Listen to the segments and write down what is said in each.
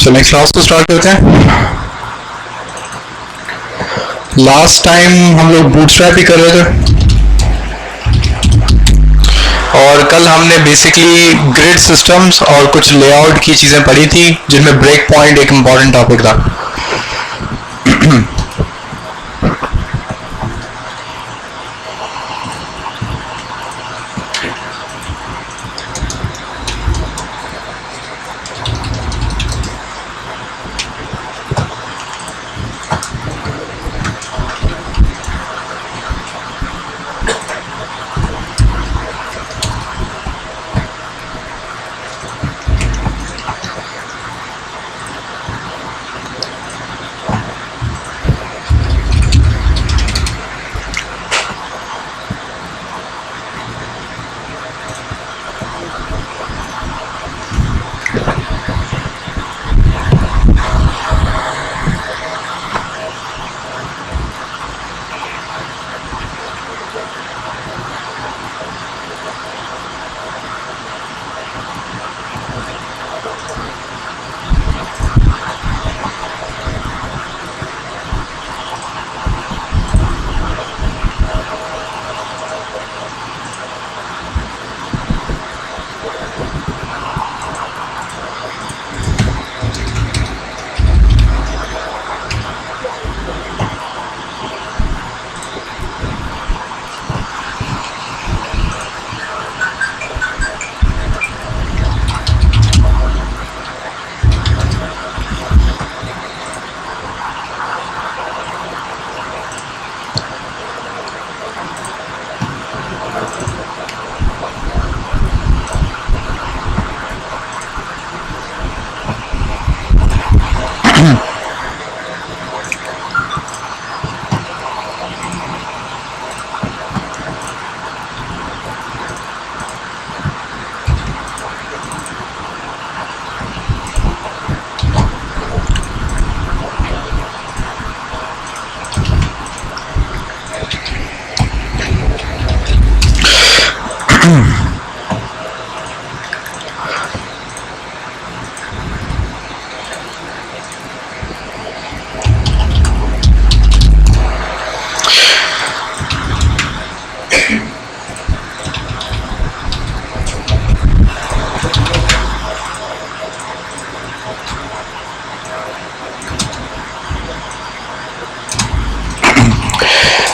चलो next class को start करते हैं। लास्ट टाइम हम लोग बूटस्ट्रैप ही कर रहे थे और कल हमने बेसिकली ग्रिड सिस्टम्स और कुछ लेआउट की चीज़ें पढ़ी थी जिनमें ब्रेक पॉइंट एक इम्पॉर्टेंट टॉपिक था।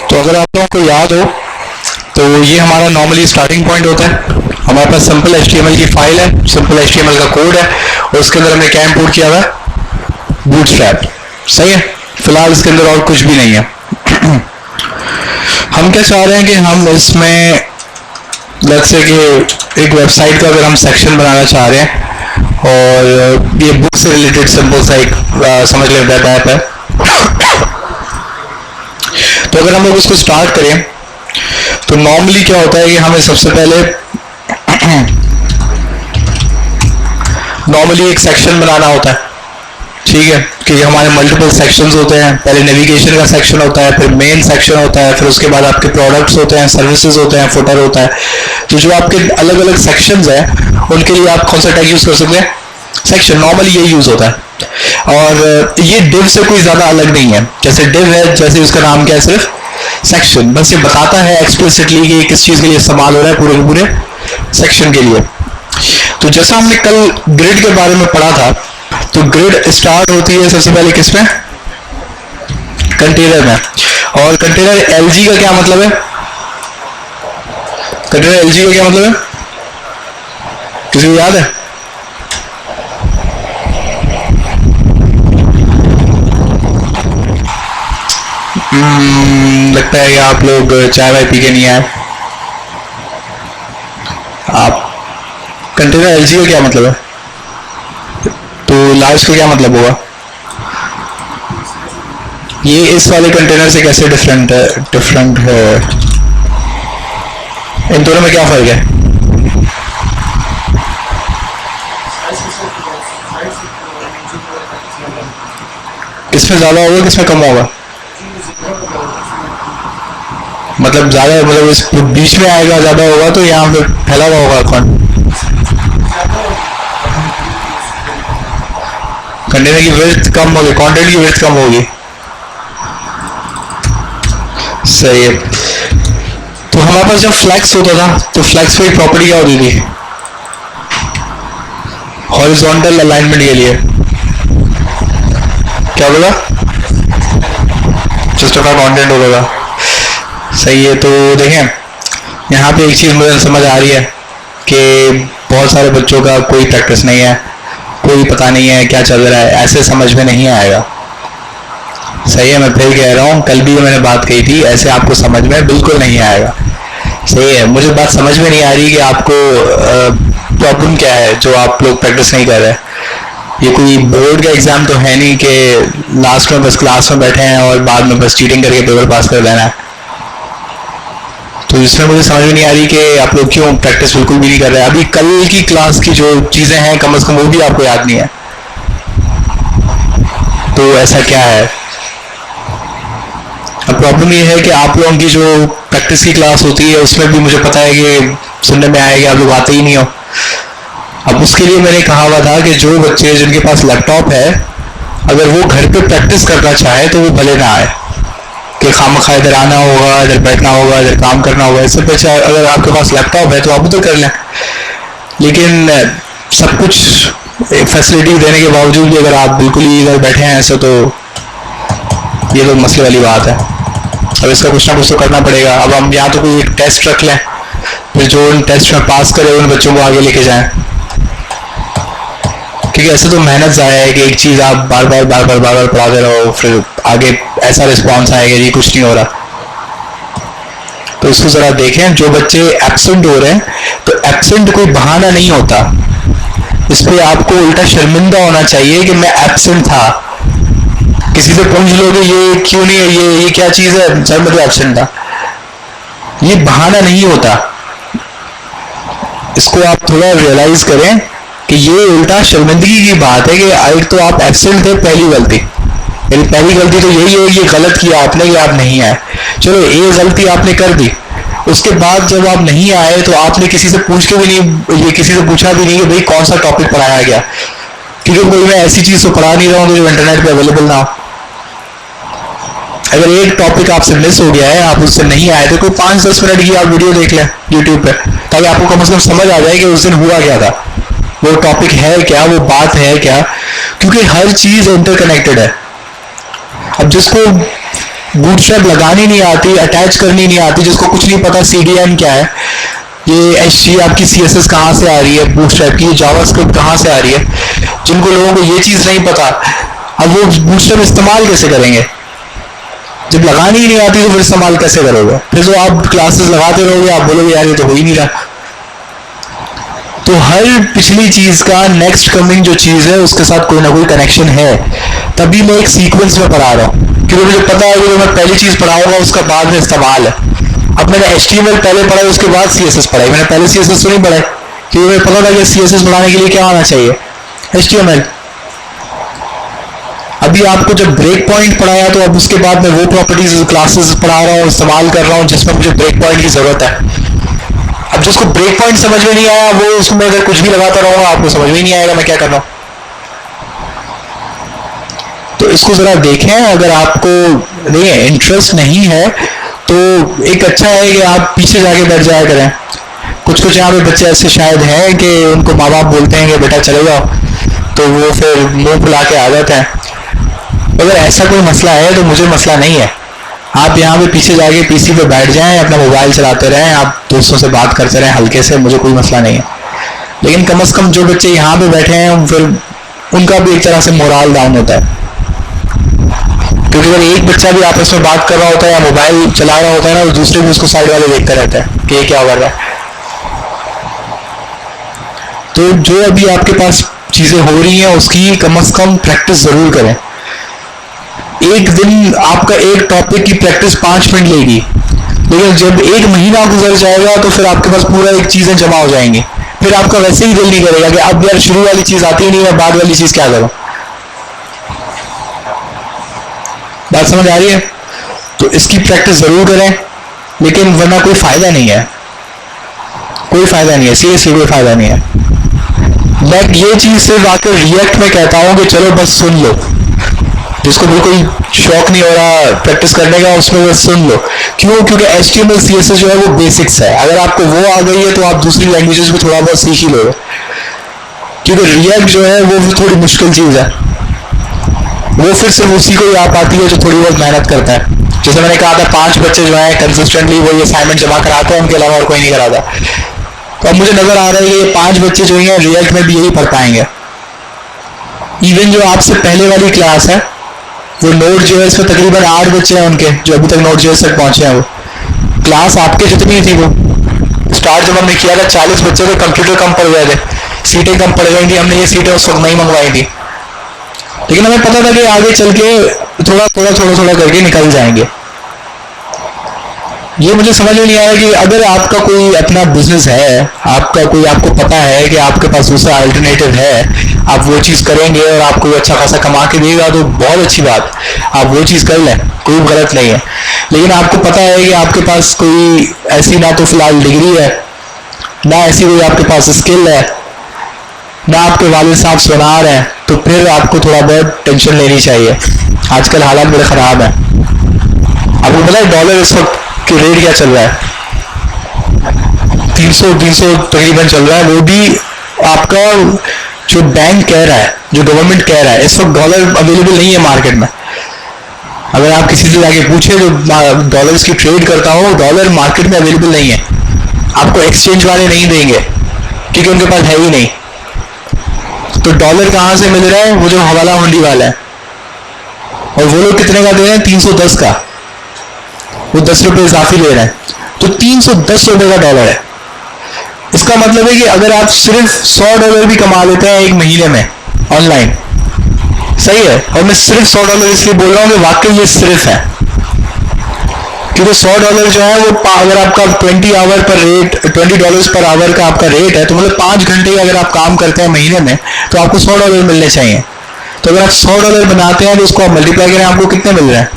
तो अगर आप लोगों को याद हो तो ये हमारा नॉर्मली स्टार्टिंग पॉइंट होता है। हमारे पास सिंपल HTML की फाइल है, सिंपल HTML का कोड है और उसके अंदर हमने क्या इंपोर्ट किया हुआ है, बूटस्ट्रैप। सही है, फिलहाल इसके अंदर और कुछ भी नहीं है। हम क्या चाह रहे हैं कि हम इसमें जैसे कि एक वेबसाइट का अगर हम सेक्शन बनाना चाह रहे हैं और ये बुक से रिलेटेड सिंपल सा एक समझ लें वेब ऐप है, तो अगर हम लोग उसको स्टार्ट करें तो नॉर्मली क्या होता है कि हमें सबसे पहले नॉर्मली एक सेक्शन बनाना होता है। ठीक है, क्योंकि हमारे मल्टीपल सेक्शंस होते हैं। पहले नेविगेशन का सेक्शन होता है, फिर मेन सेक्शन होता है, फिर उसके बाद आपके प्रोडक्ट्स होते हैं, सर्विसेज होते हैं, फुटर होता है। तो जो आपके अलग अलग सेक्शंस हैं उनके लिए आप कौन सा टैग यूज कर सकते हैं, सेक्शन। नॉर्मली ये यूज होता है और ये डिव से कोई ज्यादा अलग नहीं है। जैसे डिव है, जैसे उसका नाम क्या है, सिर्फ सेक्शन। बस ये बताता है एक्सप्लिसिटली कि किस चीज के लिए इस्तेमाल हो रहा है, पूरे के पूरे सेक्शन के लिए। तो जैसा हमने कल ग्रिड के बारे में पढ़ा था, तो ग्रिड स्टार्ट होती है सबसे पहले किसमें, कंटेनर में। और कंटेनर LG का क्या मतलब है, कंटेनर LG का क्या मतलब है, किसी को याद है? लगता है कि आप लोग चाय वाय पी के नहीं आए। आप कंटेनर LG का क्या मतलब है, तो लार्ज का क्या मतलब होगा? ये इस वाले कंटेनर से कैसे डिफरेंट है? इन दोनों में क्या फर्क है? किसमें ज्यादा होगा, किसमें कम होगा? मतलब ज्यादा, मतलब इस बीच में आएगा, ज्यादा होगा तो यहाँ पे फैला हुआ होगा कौन? कंटेनर की विड्थ कम होगी, कंटेंट की विड्थ कम होगी। सही है। तो हमारे पास जब फ्लैक्स होता था तो फ्लैक्स की प्रॉपर्टी क्या होती थी? हॉरिजॉन्टल अलाइनमेंट के लिए क्या बोला? जस्टिफाई कंटेंट होगा। सही है। तो देखें यहाँ पे एक चीज़ मुझे समझ आ रही है कि बहुत सारे बच्चों का कोई प्रैक्टिस नहीं है, कोई पता नहीं है क्या चल रहा है, ऐसे समझ में नहीं आएगा। सही है, मैं फिर कह रहा हूँ, कल भी मैंने बात कही थी, ऐसे आपको समझ में बिल्कुल नहीं आएगा। सही है, मुझे बात समझ में नहीं आ रही कि आपको प्रॉब्लम क्या है जो आप लोग प्रैक्टिस नहीं कर रहे। ये कोई बोर्ड का एग्जाम तो है नहीं कि लास्ट में बस क्लास में बैठे हैं और बाद में बस चीटिंग करके पेपर पास कर देना है। तो इसमें मुझे समझ में नहीं आ रही कि आप लोग क्यों प्रैक्टिस बिल्कुल भी नहीं कर रहे। अभी कल की क्लास की जो चीज़ें हैं कम से कम वो भी आपको याद नहीं है। तो ऐसा क्या है? अब प्रॉब्लम ये है कि आप लोगों की जो प्रैक्टिस की क्लास होती है उसमें भी मुझे पता है कि सुनने में आएगा आप लोग आते ही नहीं हो। अब उसके लिए मैंने कहा हुआ था कि जो बच्चे जिनके पास लैपटॉप है अगर वो घर पे प्रैक्टिस करना चाहे तो वो भले ना आए कि खामखा इधर आना होगा, इधर बैठना होगा, इधर काम करना होगा। इससे अच्छा अगर आपके पास लैपटॉप है तो आप उधर कर लें। लेकिन सब कुछ फैसिलिटी देने के बावजूद भी अगर आप बिल्कुल ही इधर बैठे हैं ऐसे तो ये तो मसले वाली बात है। अब इसका कुछ ना कुछ तो करना पड़ेगा। अब हम या तो कोई एक टेस्ट रख लें, फिर जो उन टेस्ट में पास करे उन बच्चों को आगे लेके जाएं, क्योंकि ऐसे तो मेहनत ज़ाया है कि एक चीज़ आप बार बार पढ़ाते रहो, फिर आगे ऐसा रिस्पॉन्स आएगा जी कुछ नहीं हो रहा। तो इसको ज़रा देखें, जो बच्चे एब्सेंट हो रहे हैं तो एब्सेंट कोई बहाना नहीं होता। इस पर आपको उल्टा शर्मिंदा होना चाहिए कि मैं एब्सेंट था। किसी से पूछ लो कि ये क्यों नहीं है, ये क्या चीज़ है, सर मैं तो एब्सेंट था। ये बहाना नहीं होता। इसको आप थोड़ा रियलाइज करें कि ये उल्टा शर्मिंदगी की बात है कि एक तो आप एब्सेंट थे, पहली गलती तो यही है कि गलत किया आपने कि आप नहीं आए। चलो ये गलती आपने कर दी, उसके बाद जब आप नहीं आए तो आपने किसी से पूछ के भी नहीं, ये किसी से पूछा भी नहीं कि भाई कौन सा टॉपिक पढ़ाया गया, क्योंकि कोई मैं ऐसी चीज़ तो पढ़ा नहीं रहा हूँ जो इंटरनेट पे अवेलेबल ना हो। अगर एक टॉपिक आपसे मिस हो गया है, आप उससे नहीं आए तो कोई 5-10 मिनट की आप वीडियो देख लें यूट्यूब पे, ताकि आपको कम से कम समझ आ जाए कि उस दिन हुआ क्या था, वो टॉपिक है क्या, वो बात है क्या। क्योंकि हर चीज़ इंटरकनेक्टेड है। अब जिसको बूटस्ट्रैप लगानी नहीं आती, अटैच करनी नहीं आती, जिसको कुछ नहीं पता CDN क्या है, ये HT आपकी CSS कहाँ से आ रही है, बूटस्ट्रैप की जावास्क्रिप्ट कहाँ से आ रही है, जिनको लोगों को ये चीज़ नहीं पता, अब वो बूटस्ट्रैप इस्तेमाल कैसे करेंगे? जब लगानी ही नहीं आती तो फिर इस्तेमाल कैसे करोगे? फिर तो आप क्लासेस लगाते रहोगे, आप बोलोगे यार ये तो हो ही नहीं रहा। तो हर पिछली चीज़ का नेक्स्ट कमिंग जो चीज़ है उसके साथ कोई ना कोई कनेक्शन है, तभी मैं एक सीक्वेंस में पढ़ा रहा हूँ, क्योंकि मुझे पता है कि जो मैं पहली चीज़ पढ़ाऊंगा उसका बाद में इस्तेमाल है। अब मैंने HTML पहले पढ़ा, उसके बाद CSS पढ़ाई। मैंने पहले CSS तो नहीं पढ़ाई, क्योंकि मुझे पता था कि CSS पढ़ाने के लिए क्या आना चाहिए, HTML। अभी आपको जब ब्रेक पॉइंट पढ़ाया तो अब उसके बाद मैं वो प्रॉपर्टीज क्लासेस पढ़ा रहा हूँ, इस्तेमाल कर रहा हूँ जिसमें मुझे ब्रेक पॉइंट की ज़रूरत है। अब जिसको ब्रेक पॉइंट समझ में नहीं आया वो उसमें अगर कुछ भी लगाता रहूँगा आपको समझ में ही नहीं आएगा मैं क्या कर रहा हूँ। तो इसको ज़रा देखें, अगर आपको नहीं इंटरेस्ट नहीं है तो एक अच्छा है कि आप पीछे जाके बैठ जाया करें। कुछ यहाँ पे बच्चे ऐसे शायद हैं कि उनको माँ बाप बोलते हैं कि बेटा चले जाओ, तो वो फिर मुंह फुला के आ जाते हैं। अगर ऐसा कोई मसला है तो मुझे मसला नहीं है, आप यहाँ पे पीछे जाके PC पे बैठ जाएं, अपना मोबाइल चलाते रहें, आप दोस्तों से बात करते रहें हल्के से, मुझे कोई मसला नहीं है। लेकिन कम से कम जो बच्चे यहाँ पे बैठे हैं फिर उनका भी एक तरह से मोरल डाउन होता है, क्योंकि अगर एक बच्चा भी आपस में बात कर रहा होता है या मोबाइल चला रहा होता है ना, तो दूसरे भी उसको साइड वाले देखते रहते हैं कि ये क्या कर रहा है। तो जो अभी आपके पास चीज़ें हो रही हैं उसकी कम से कम प्रैक्टिस ज़रूर करें। एक दिन आपका एक टॉपिक की प्रैक्टिस 5 मिनट लेगी, लेकिन जब 1 महीना गुजर जाएगा तो फिर आपके पास पूरा एक चीज़ें जमा हो जाएंगी। फिर आपका वैसे ही दिल नहीं करेगा कि अब यार शुरू वाली चीज़ आती ही नहीं है, बाद वाली चीज़ क्या करूं। बात समझ आ रही है? तो इसकी प्रैक्टिस ज़रूर करें, लेकिन वरना कोई फ़ायदा नहीं है, कोई फ़ायदा नहीं है, सीरियसली कोई फ़ायदा नहीं है। मैं ये चीज सिर्फ आकर रिएक्ट में कहता हूँ कि चलो बस सुन लो, जिसको बिल्कुल शौक नहीं हो रहा प्रैक्टिस करने का उसमें बस सुन लो। क्यों? क्योंकि HTML CSS जो है वो बेसिक्स है, अगर आपको वो आ गई है तो आप दूसरी लैंग्वेजेस भी थोड़ा बहुत सीख ही लोगे। क्योंकि रिएक्ट जो है वो थोड़ी मुश्किल चीज है, वो फिर सिर्फ उसी को ही आ पाती है जो थोड़ी बहुत मेहनत करता है। जैसे मैंने कहा था 5 बच्चे जो है कंसिस्टेंटली वो ये असाइनमेंट जमा कराते हैं, उनके अलावा और कोई नहीं कराता। तो अब मुझे नजर आ रहा है कि ये 5 बच्चे जो हैं रिएक्ट में भी यही पढ़ पाएंगे। इवन जो आपसे पहले वाली क्लास है वो नोड जो है इसमें तकरीबन 8 बच्चे हैं उनके जो अभी तक नोड जो तक पहुंचे हैं। वो क्लास आपके जितनी थी, वो स्टार्ट जब हमने किया था 40 बच्चे थे, कंप्यूटर कम पड़ गए थे, सीटें कम पड़ गई थी, हमने ये सीटें उस वक्त नहीं मंगवाई थी। लेकिन हमें पता था कि आगे चल के थोड़ा करके निकल जाएंगे। ये मुझे समझ में नहीं आया कि अगर आपका कोई अपना बिजनेस है, आपको पता है कि आपके पास दूसरा अल्टरनेटिव है, आप वो चीज़ करेंगे और आपको अच्छा खासा कमा के देगा तो बहुत अच्छी बात, आप वो चीज़ कर लें, कोई गलत नहीं है। लेकिन आपको पता है कि आपके पास कोई ऐसी ना तो फिलहाल डिग्री है, ना ऐसी कोई आपके पास स्किल है, ना आपके वालिद साहब सुनार हैं, तो फिर आपको थोड़ा बहुत टेंशन लेनी चाहिए। आजकल हालात बड़े ख़राब हैं। आपको पता है डॉलर इस वक्त कि रेट क्या चल रहा है? 300 तकरीबन चल रहा है। वो भी आपका जो बैंक कह रहा है, जो गवर्नमेंट कह रहा है, इस वक्त डॉलर अवेलेबल नहीं है मार्केट में। अगर आप किसी से जाके पूछे जो डॉलर्स की ट्रेड करता हो, डॉलर मार्केट में अवेलेबल नहीं है, आपको एक्सचेंज वाले नहीं देंगे क्योंकि उनके पास है ही नहीं। तो डॉलर कहाँ से मिल रहा है? वो जो हवाला मंडी वाला है, और वो लोग कितने का दे रहे हैं? 310 का, वो 10 रुपए इजाफी ले रहे हैं, तो 310 रुपए का डॉलर है। इसका मतलब है कि अगर आप सिर्फ $100 भी कमा लेते हैं एक महीने में ऑनलाइन, सही है, और मैं सिर्फ $100 इसलिए बोल रहा हूँ कि वाकई ये सिर्फ है, क्योंकि $100 जो है वो अगर आपका $20 पर आवर का आपका रेट है, तो मतलब 5 घंटे अगर आप काम करते हैं महीने में तो आपको $100 मिलने चाहिए। तो अगर आप $100 बनाते हैं तो उसको आप मल्टीप्लाई करें, आपको कितने मिल रहे हैं?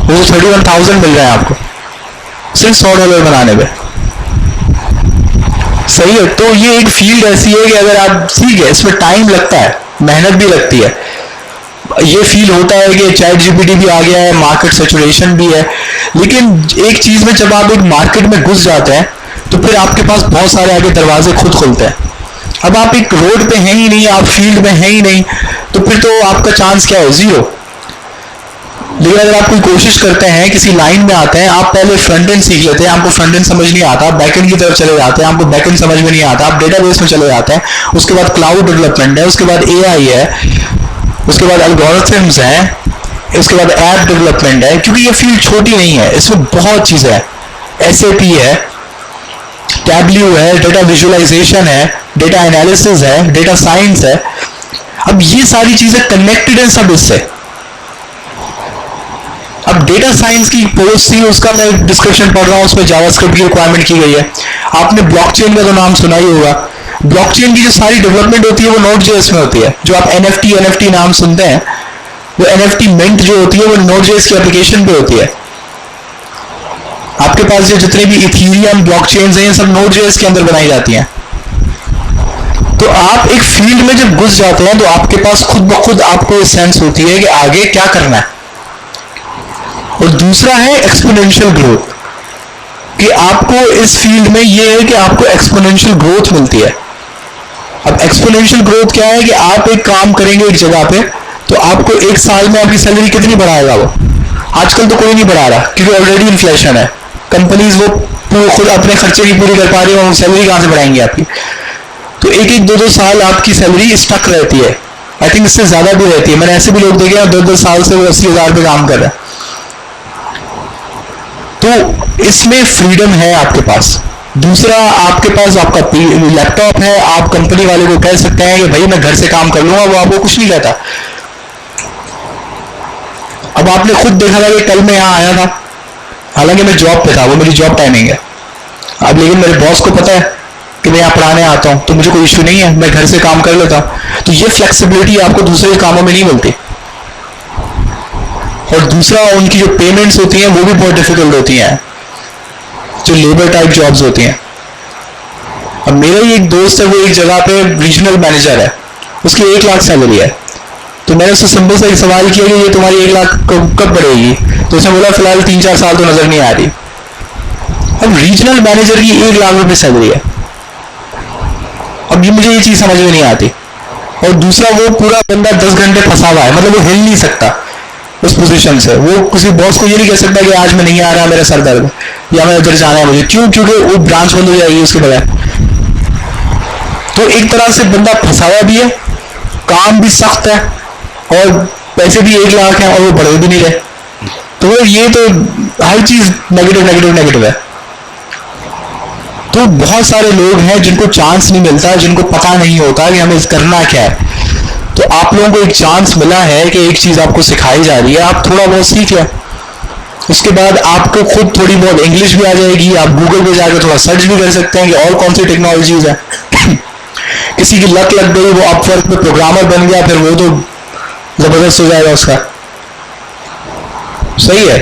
वो 31,000 मिल रहा है आपको सिर्फ $100 बनाने पे, सही है। तो ये एक फील्ड ऐसी है कि अगर आप सीख गए, इसमें टाइम लगता है, मेहनत भी लगती है। ये फील होता है कि ChatGPT भी आ गया है, मार्केट सैचुरेशन भी है, लेकिन एक चीज में जब आप एक मार्केट में घुस जाते हैं तो फिर आपके पास बहुत सारे आगे दरवाजे खुद खुलते हैं। अब आप एक रोड पे हैं ही नहीं, आप फील्ड में हैं ही नहीं, तो फिर तो आपका चांस क्या है? 0। लेकिन अगर आप कोई कोशिश करते हैं, किसी लाइन में आते हैं, आप पहले फ्रंट एंड सीख लेते हैं, आपको फ्रंट एंड समझ नहीं आता, बैक एंड की तरफ चले जाते हैं, आपको बैक एंड समझ में नहीं आता, आप डेटाबेस में चले जाते हैं, उसके बाद क्लाउड डेवलपमेंट है, उसके बाद AI है, उसके बाद एल्गोरिथम्स हैं, उसके बाद ऐप डेवलपमेंट है, क्योंकि ये फील्ड छोटी नहीं है, इसमें बहुत चीजें हैं। SAP है, टैब्ल्यू है, डेटा विजुअलाइजेशन है, डेटा एनालिसिस है, डेटा साइंस है। अब ये सारी चीजें कनेक्टेड हैं सब इससे। अब डेटा साइंस की पोस्ट थी, उसका मैं डिस्क्रिप्शन पढ़ रहा हूँ, उसमें जावास्क्रिप्ट की रिक्वायरमेंट की गई है। आपने ब्लॉकचेन का तो नाम सुना ही होगा। ब्लॉकचेन की जो सारी डेवलपमेंट होती है वो Node.js में होती है। जो आप NFT नाम सुनते हैं, वो NFT मिंट जो होती है वो Node.js की एप्लीकेशन पे होती है। आपके पास जो जितने भी इथीरियम ब्लॉकचेन्स हैं, ये सब Node.js के अंदर बनाई जाती हैं। तो आप एक फील्ड में जब घुस जाते हैं तो आपके पास खुद ब खुद आपको सेंस होती है कि आगे क्या करना है। और दूसरा है एक्सपोनेंशियल ग्रोथ, कि आपको इस फील्ड में ये है कि आपको एक्सपोनेंशियल ग्रोथ मिलती है। अब एक्सपोनेंशियल ग्रोथ क्या है कि आप एक काम करेंगे एक जगह पे, तो आपको 1 साल में आपकी सैलरी कितनी बढ़ाएगा वो? आजकल तो कोई नहीं बढ़ा रहा, क्योंकि ऑलरेडी इन्फ्लेशन है। कंपनीज वो खुद अपने खर्चे की पूरी कर पा रही है, सैलरी कहां से बढ़ाएंगे आपकी? तो 1-2 साल आपकी सैलरी स्टक रहती है। आई थिंक इससे ज्यादा भी रहती है। मैंने ऐसे भी लोग देखे हैं 2 साल से वो 80,000 पे काम कर रहे हैं। तो इसमें फ्रीडम है आपके पास। दूसरा, आपके पास आपका लैपटॉप है, आप कंपनी वाले को कह सकते हैं कि भाई मैं घर से काम कर लूंगा, वो आपको कुछ नहीं कहता। अब आपने खुद देखा था कि कल मैं यहाँ आया था, हालांकि मैं जॉब पे था, वो मेरी जॉब टाइमिंग है। अब लेकिन मेरे बॉस को पता है कि मैं यहाँ पढ़ाने आता हूँ, तो मुझे कोई इश्यू नहीं है, मैं घर से काम कर लेता हूँ। तो ये फ्लेक्सिबिलिटी आपको दूसरे कामों में नहीं मिलती। और दूसरा, उनकी जो पेमेंट्स होती हैं वो भी बहुत डिफिकल्ट होती हैं, जो लेबर टाइप जॉब्स होती हैं। अब मेरा ही एक दोस्त है, वो एक जगह पे रीजनल मैनेजर है, उसकी 1 लाख सैलरी है। तो मैंने उससे सिंपल सा एक सवाल किया कि ये तुम्हारी 1 लाख कब बढ़ेगी? तो उसने बोला फिलहाल 3-4 साल तो नजर नहीं आ रही। अब रीजनल मैनेजर की 1 लाख रुपए सैलरी है। अब ये मुझे ये चीज समझ में नहीं आती। और दूसरा, वो पूरा बंदा 10 घंटे फंसा हुआ है, मतलब वो हिल नहीं सकता उस पोजीशन से। वो किसी बॉस को ये नहीं कह सकता कि आज मैं नहीं आ रहा, मेरा सर दर्द या मैं उधर जाना है मुझे, क्यों? क्योंकि वो ब्रांच बंद हो जाएगी उसके बगैर। तो एक तरह से बंदा फंसा हुआ भी है, काम भी सख्त है, और पैसे भी 1 लाख है, और वो बढ़े भी नहीं रहे। तो ये तो हर चीज नेगेटिव नेगेटिव नेगेटिव है। तो बहुत सारे लोग हैं जिनको चांस नहीं मिलता, जिनको पता नहीं होता कि हमें करना क्या है। तो आप लोगों को एक चांस मिला है कि एक चीज आपको सिखाई जा रही है, आप थोड़ा बहुत सीख लें। उसके बाद आपको खुद थोड़ी बहुत इंग्लिश भी आ जाएगी, आप गूगल पे जाकर थोड़ा सर्च भी कर सकते हैं कि और कौन सी टेक्नोलॉजीज है। किसी की लक लग गई, वो अपवर्क में प्रोग्रामर बन गया, फिर वो तो जबरदस्त हो जाएगा उसका। सही है,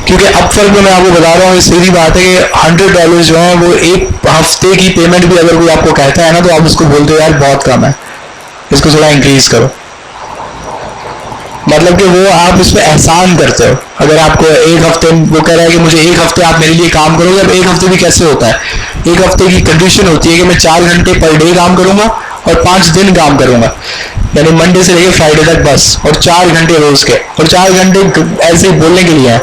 क्योंकि अपवर्क में मैं आपको बता रहा हूँ, सीधी बात है कि $100 जो है वो एक हफ्ते की पेमेंट भी अगर कोई आपको कहता है ना, तो आप उसको बोलते हो यार बहुत कम है, इसको थोड़ा इंक्रीज करो। मतलब कि वो आप इस पर एहसान करते हो। अगर आपको एक हफ्ते, वो कह रहा है कि मुझे 1 हफ्ते आप मेरे लिए काम करोगे। अब 1 हफ्ते भी कैसे होता है? 1 हफ्ते की कंडीशन होती है कि मैं 4 घंटे पर डे काम करूंगा और 5 दिन काम करूंगा, यानी मंडे से लेकर फ्राइडे तक बस, और 4 घंटे रोज के, और 4 घंटे ऐसे ही बोलने के लिए है।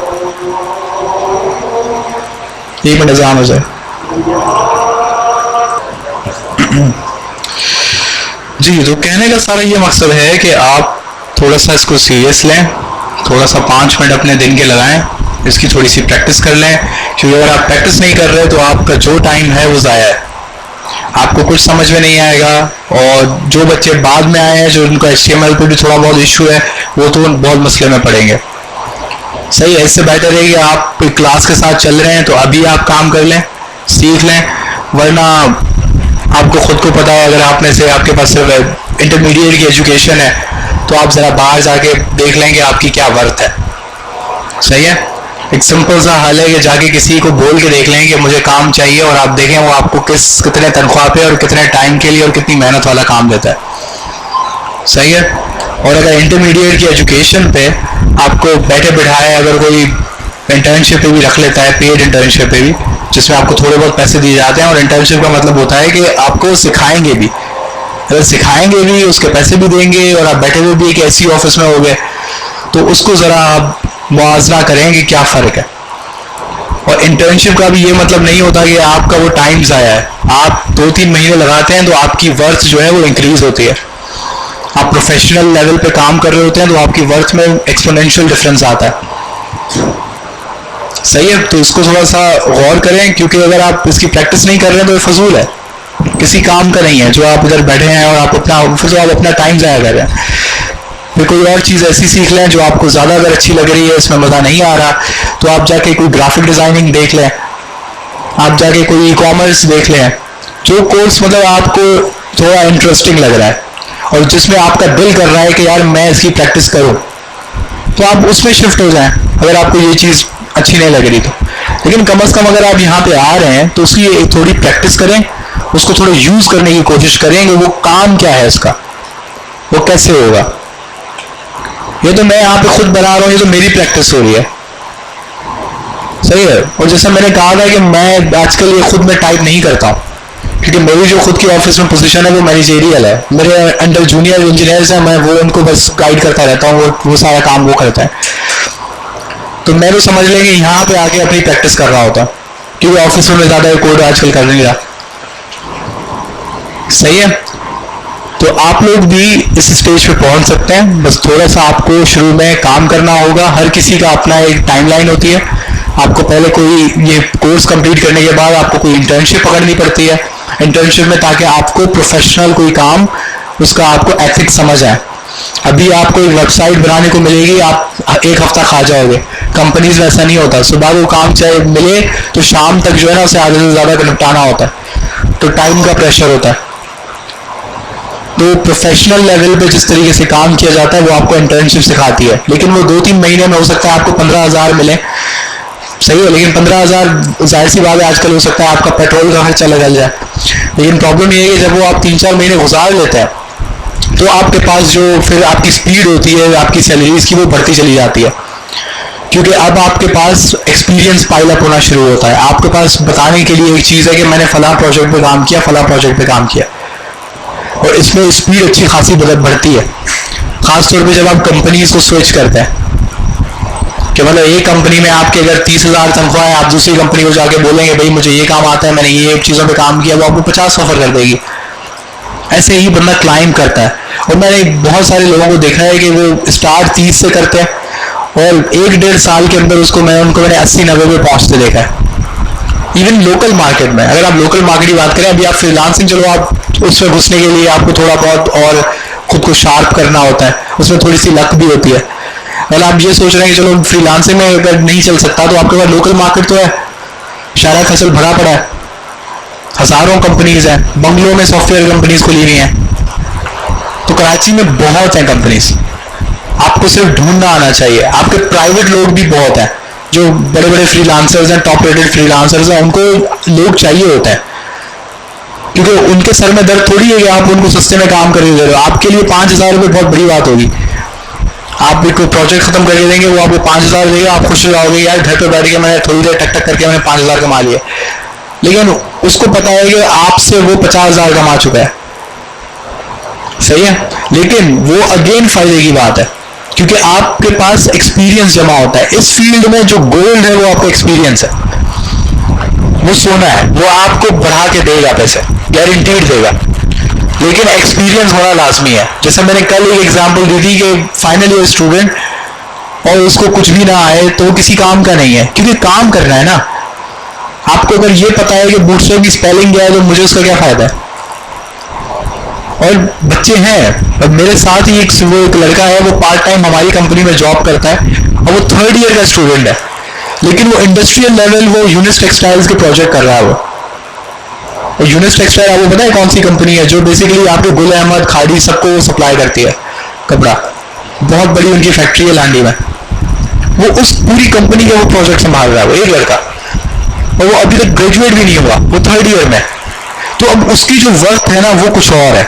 1 मिनट एग्जाम हो जाए। जी, तो कहने का सारा ये मकसद है कि आप थोड़ा सा इसको सीरियस लें, थोड़ा सा 5 मिनट अपने दिन के लगाएं, इसकी थोड़ी सी प्रैक्टिस कर लें। क्योंकि अगर आप प्रैक्टिस नहीं कर रहे तो आपका जो टाइम है वो ज़ाया है, आपको कुछ समझ में नहीं आएगा। और जो बच्चे बाद में आए हैं, जो उनका HTML पे भी थोड़ा बहुत इशू है, वो तो बहुत मसले में पड़ेंगे। सही है, इससे बेहतर है कि आप क्लास के साथ चल रहे हैं तो अभी आप काम कर लें, सीख लें, वरना आपको खुद को पता है, अगर आप में से आपके पास सिर्फ इंटरमीडिएट की एजुकेशन है तो आप ज़रा बाहर जाके देख लें कि आपकी क्या वर्थ है। सही है, एक सिंपल सा हल है कि जाके किसी को बोल के देख लें कि मुझे काम चाहिए, और आप देखें वो आपको कितने तनख्वाह पे और कितने टाइम के लिए और कितनी मेहनत वाला काम देता है। सही है। और अगर इंटरमीडिएट की एजुकेशन पे आपको बैठे बिठाए, अगर कोई इंटर्नशिप पे भी रख लेता है, पेड इंटर्नशिप पे भी, जिसमें आपको थोड़े बहुत पैसे दिए जाते हैं, और इंटर्नशिप का मतलब होता है कि आपको सिखाएंगे भी, अगर सिखाएंगे भी उसके पैसे भी देंगे, और आप बैठे हुए भी एक ऐसी ऑफिस में हो गए, तो उसको ज़रा आप मुआवजा करें कि क्या फ़र्क है। और इंटर्नशिप का भी ये मतलब नहीं होता कि आपका वो टाइम ज़ाया है। आप 2-3 महीने लगाते हैं तो आपकी वर्थ जो है वो इंक्रीज होती है। आप प्रोफेशनल लेवल पे काम कर रहे होते हैं तो आपकी वर्थ में एक्सपोनेंशियल डिफरेंस आता है। सही है, तो इसको थोड़ा सा गौर करें, क्योंकि अगर आप इसकी प्रैक्टिस नहीं कर रहे हैं तो ये फजूल है, किसी काम का नहीं है। जो आप इधर बैठे हैं और आप अपना टाइम ज़ाया कर रहे हैं। फिर कोई और चीज़ ऐसी सीख लें जो आपको ज़्यादा अगर अच्छी लग रही है, इसमें मज़ा नहीं आ रहा, तो आप जाके कोई ग्राफिक डिज़ाइनिंग देख लें, आप जाके कोई ई-कॉमर्स देख लें, जो कोर्स मतलब आपको थोड़ा इंटरेस्टिंग लग रहा है और जिसमें आपका दिल कर रहा है कि यार मैं इसकी प्रैक्टिस करूं, तो आप उसमें शिफ्ट हो जाएं, अगर आपको ये चीज़ अच्छी नहीं लग रही तो। लेकिन कम अज़ कम अगर आप यहाँ पे आ रहे हैं तो उसकी थोड़ी प्रैक्टिस करें, उसको थोड़ा यूज़ करने की कोशिश करें कि वो काम क्या है उसका, वो कैसे होगा। ये तो मैं यहाँ पे खुद बना रहा हूँ, ये तो मेरी प्रैक्टिस हो रही है। सही है। और जैसा मैंने कहा था कि मैं आजकल ये खुद में टाइप नहीं करता हूँ, क्योंकि मेरी जो खुद की ऑफिस में पोजीशन है वो मैनेजरियल है। मेरे अंडर जूनियर इंजीनियर्स हैं, मैं वो उनको बस गाइड करता रहता हूँ, वो सारा काम वो करता है। तो मैं तो समझ लें कि यहाँ पे आके अपनी प्रैक्टिस कर रहा होता, क्योंकि ऑफिस में ज़्यादा कोड आजकल कर नहीं रहा। सही है। तो आप लोग भी इस स्टेज पे पहुंच सकते हैं, बस थोड़ा सा आपको शुरू में काम करना होगा। हर किसी का अपना एक टाइमलाइन होती है। आपको पहले कोई ये कोर्स कंप्लीट करने के बाद आपको कोई इंटर्नशिप पकड़नी पड़ती है इंटर्नशिप में, ताकि आपको प्रोफेशनल कोई काम उसका आपको एथिक्स समझ आए। अभी आपको एक वेबसाइट बनाने को मिलेगी, आप 1 हफ्ता खा जाओगे। कंपनीज में ऐसा नहीं होता, सुबह को काम चाहे मिले तो शाम तक जो है ना उसे आधे से ज़्यादा निपटाना होता है, तो टाइम का प्रेशर होता है। तो प्रोफेशनल लेवल पे जिस तरीके से काम किया जाता है वो आपको इंटर्नशिप सिखाती है, लेकिन वो 2-3 महीने में हो सकता है आपको 15,000 मिले, सही है, लेकिन 15,000 जाहिर सी बात है आजकल हो सकता है आपका पेट्रोल का खर्चा निकल जाए। लेकिन प्रॉब्लम ये है कि जब वो आप 3-4 महीने गुजार लेते हैं तो आपके पास जो फिर आपकी स्पीड होती है आपकी सैलरीज की, वो बढ़ती चली जाती है, क्योंकि अब आपके पास एक्सपीरियंस पाइल अप होना शुरू होता है। आपके पास बताने के लिए एक चीज़ है कि मैंने फला प्रोजेक्ट पे काम किया, फला प्रोजेक्ट पे काम किया, और इसमें स्पीड अच्छी खासी बढ़ती है। खासतौर पे जब आप कंपनीज को स्विच करते हैं कि मतलब एक कंपनी में आपके अगर 30,000 तनख्वाह है, आप दूसरी कंपनी को जाके बोलेंगे भाई मुझे ये काम आता है, मैंने ये चीज़ों पे काम किया, वो आपको 50 ऑफर कर देगी। ऐसे ही बंदा क्लाइम करता है। और मैंने बहुत सारे लोगों को देखा है कि वो स्टार्ट 30 से करते हैं और 1-1.5 साल के अंदर मैंने 80-90 पे पहुंचते देखा है। इवन लोकल मार्केट में, अगर आप लोकल मार्केट की बात करें, अभी आप फ्रीलांसिंग, चलो आप उसमें घुसने के लिए आपको थोड़ा बहुत और खुद को शार्प करना होता है, उसमें थोड़ी सी लक भी होती है। अगर आप ये सोच रहे हैं कि चलो फ्रीलांसिंग में अगर नहीं चल सकता तो आपके पास लोकल मार्केट तो है, शायरा फसल भरा पड़ा है, हजारों कंपनीज हैं, बंगलों में सॉफ्टवेयर कंपनीज खुली हुई हैं, तो कराची में बहुत हैं कंपनीज, आपको सिर्फ ढूंढना आना चाहिए। आपके प्राइवेट लोग भी बहुत हैं, जो बड़े बड़े फ्रीलांसर्स हैं, टॉप रेटेड फ्रीलांसर्स हैं, उनको लोग चाहिए होते हैं, क्योंकि उनके सर में दर्द थोड़ी है कि आप उनको सस्ते में काम करके दे रहे हो। आपके लिए 5,000 रुपये बहुत बड़ी बात होगी। आप एक प्रोजेक्ट खत्म करके देंगे, वो आपको 5,000 देगा, आप खुश हो जाओगे यार घर पे बैठ के मैंने थोड़ी देर टक टक करके मैंने 5,000 कमा लिया। लेकिन उसको पता है कि आपसे वो 50,000 कमा चुका है, सही है, लेकिन वो अगेन फायदे की बात है, क्योंकि आपके पास एक्सपीरियंस जमा होता है। इस फील्ड में जो गोल्ड है वो आपका एक्सपीरियंस है, वो सोना है, वो आपको बढ़ा के देगा, पैसे गारंटीड देगा, लेकिन एक्सपीरियंस होना लाजमी है। जैसे मैंने कल एक एग्जांपल दी थी कि फाइनल ईयर स्टूडेंट और उसको कुछ भी ना आए तो किसी काम का नहीं है, क्योंकि काम करना है ना। आपको अगर ये पता है कि बूटस्ट्रैप की स्पेलिंग क्या है तो मुझे उसका क्या फायदा है। और बच्चे हैं, और मेरे साथ ही एक लड़का है, वो पार्ट टाइम हमारी कंपनी में जॉब करता है और वो 3rd ईयर का स्टूडेंट है, लेकिन वो इंडस्ट्रियल लेवल वो यूनिस टेक्सटाइल्स के प्रोजेक्ट कर रहा है। वो यूनिस टेक्सटाइल आपको पता है कौन सी कंपनी है, जो बेसिकली आपके गुल अहमद, खाड़ी सबको सप्लाई करती है कपड़ा, बहुत बड़ी उनकी फैक्ट्री है लांडी में। वो उस पूरी कंपनी का वो प्रोजेक्ट संभाल रहा है, वो एक लड़का, और वो अभी तक ग्रेजुएट भी नहीं हुआ, वो 3rd ईयर में। तो अब उसकी जो वर्थ है ना वो कुछ और है।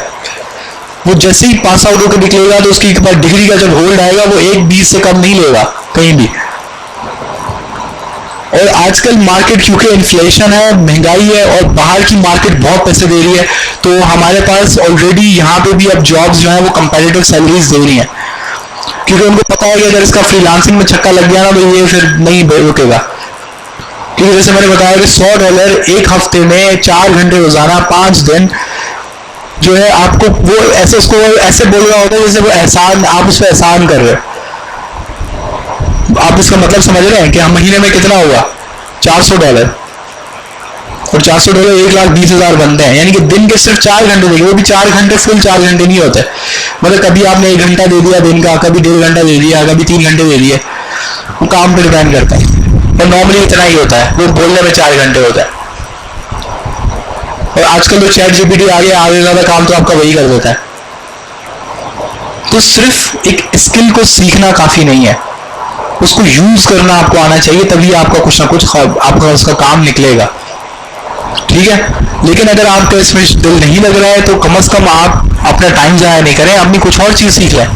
वो जैसे ही पास आउट होकर निकलेगा तो उसकी डिग्री का जब होल्ड आएगा वो 1.20 से कम नहीं लेगा कहीं भी। और आजकल मार्केट क्योंकि इन्फ्लेशन है, महंगाई है, और बाहर की मार्केट बहुत पैसे दे रही है, तो हमारे पास ऑलरेडी यहाँ पे भी अब जॉब्स जो है वो कंपेटिटिव सैलरीज दे रही हैं, क्योंकि उनको पता है कि अगर इसका फ्रीलांसिंग में छक्का लग गया ना तो ये फिर नहीं रुकेगा। क्योंकि जैसे मैंने बताया कि $100 एक हफ्ते में 4 घंटे रोजाना 5 दिन जो है, आपको वो ऐसे उसको ऐसे बोल रहा होता है जैसे वो एहसान, आप उस पर एहसान कर रहे हो। आप इसका मतलब समझ रहे हैं कि हम महीने में कितना हुआ, $400, और $400 1,20,000 बनते हैं, यानी कि दिन के सिर्फ 4 घंटे देंगे, वो भी 4 घंटे फुल 4 घंटे नहीं होते, मतलब कभी आपने 1 घंटा दे दिया दिन का, कभी 1.5 घंटा दे दिया, कभी 3 घंटे दे दिए, वो काम पर डिपेंड करता है। और नॉर्मली इतना ही होता है, वो बोलने में 4 घंटे होता है। और आजकल तो चैट जीपीटी आ गया, आगे ज्यादा काम तो आपका वही कर देता है। तो सिर्फ एक स्किल को सीखना काफी नहीं है, उसको यूज करना आपको आना चाहिए, तभी आपका कुछ ना कुछ आपका उसका काम निकलेगा, ठीक है। लेकिन अगर आपका इसमें दिल नहीं लग रहा है तो कम से कम आप अपना टाइम जाया नहीं करें, अपनी कुछ और चीज सीख लें,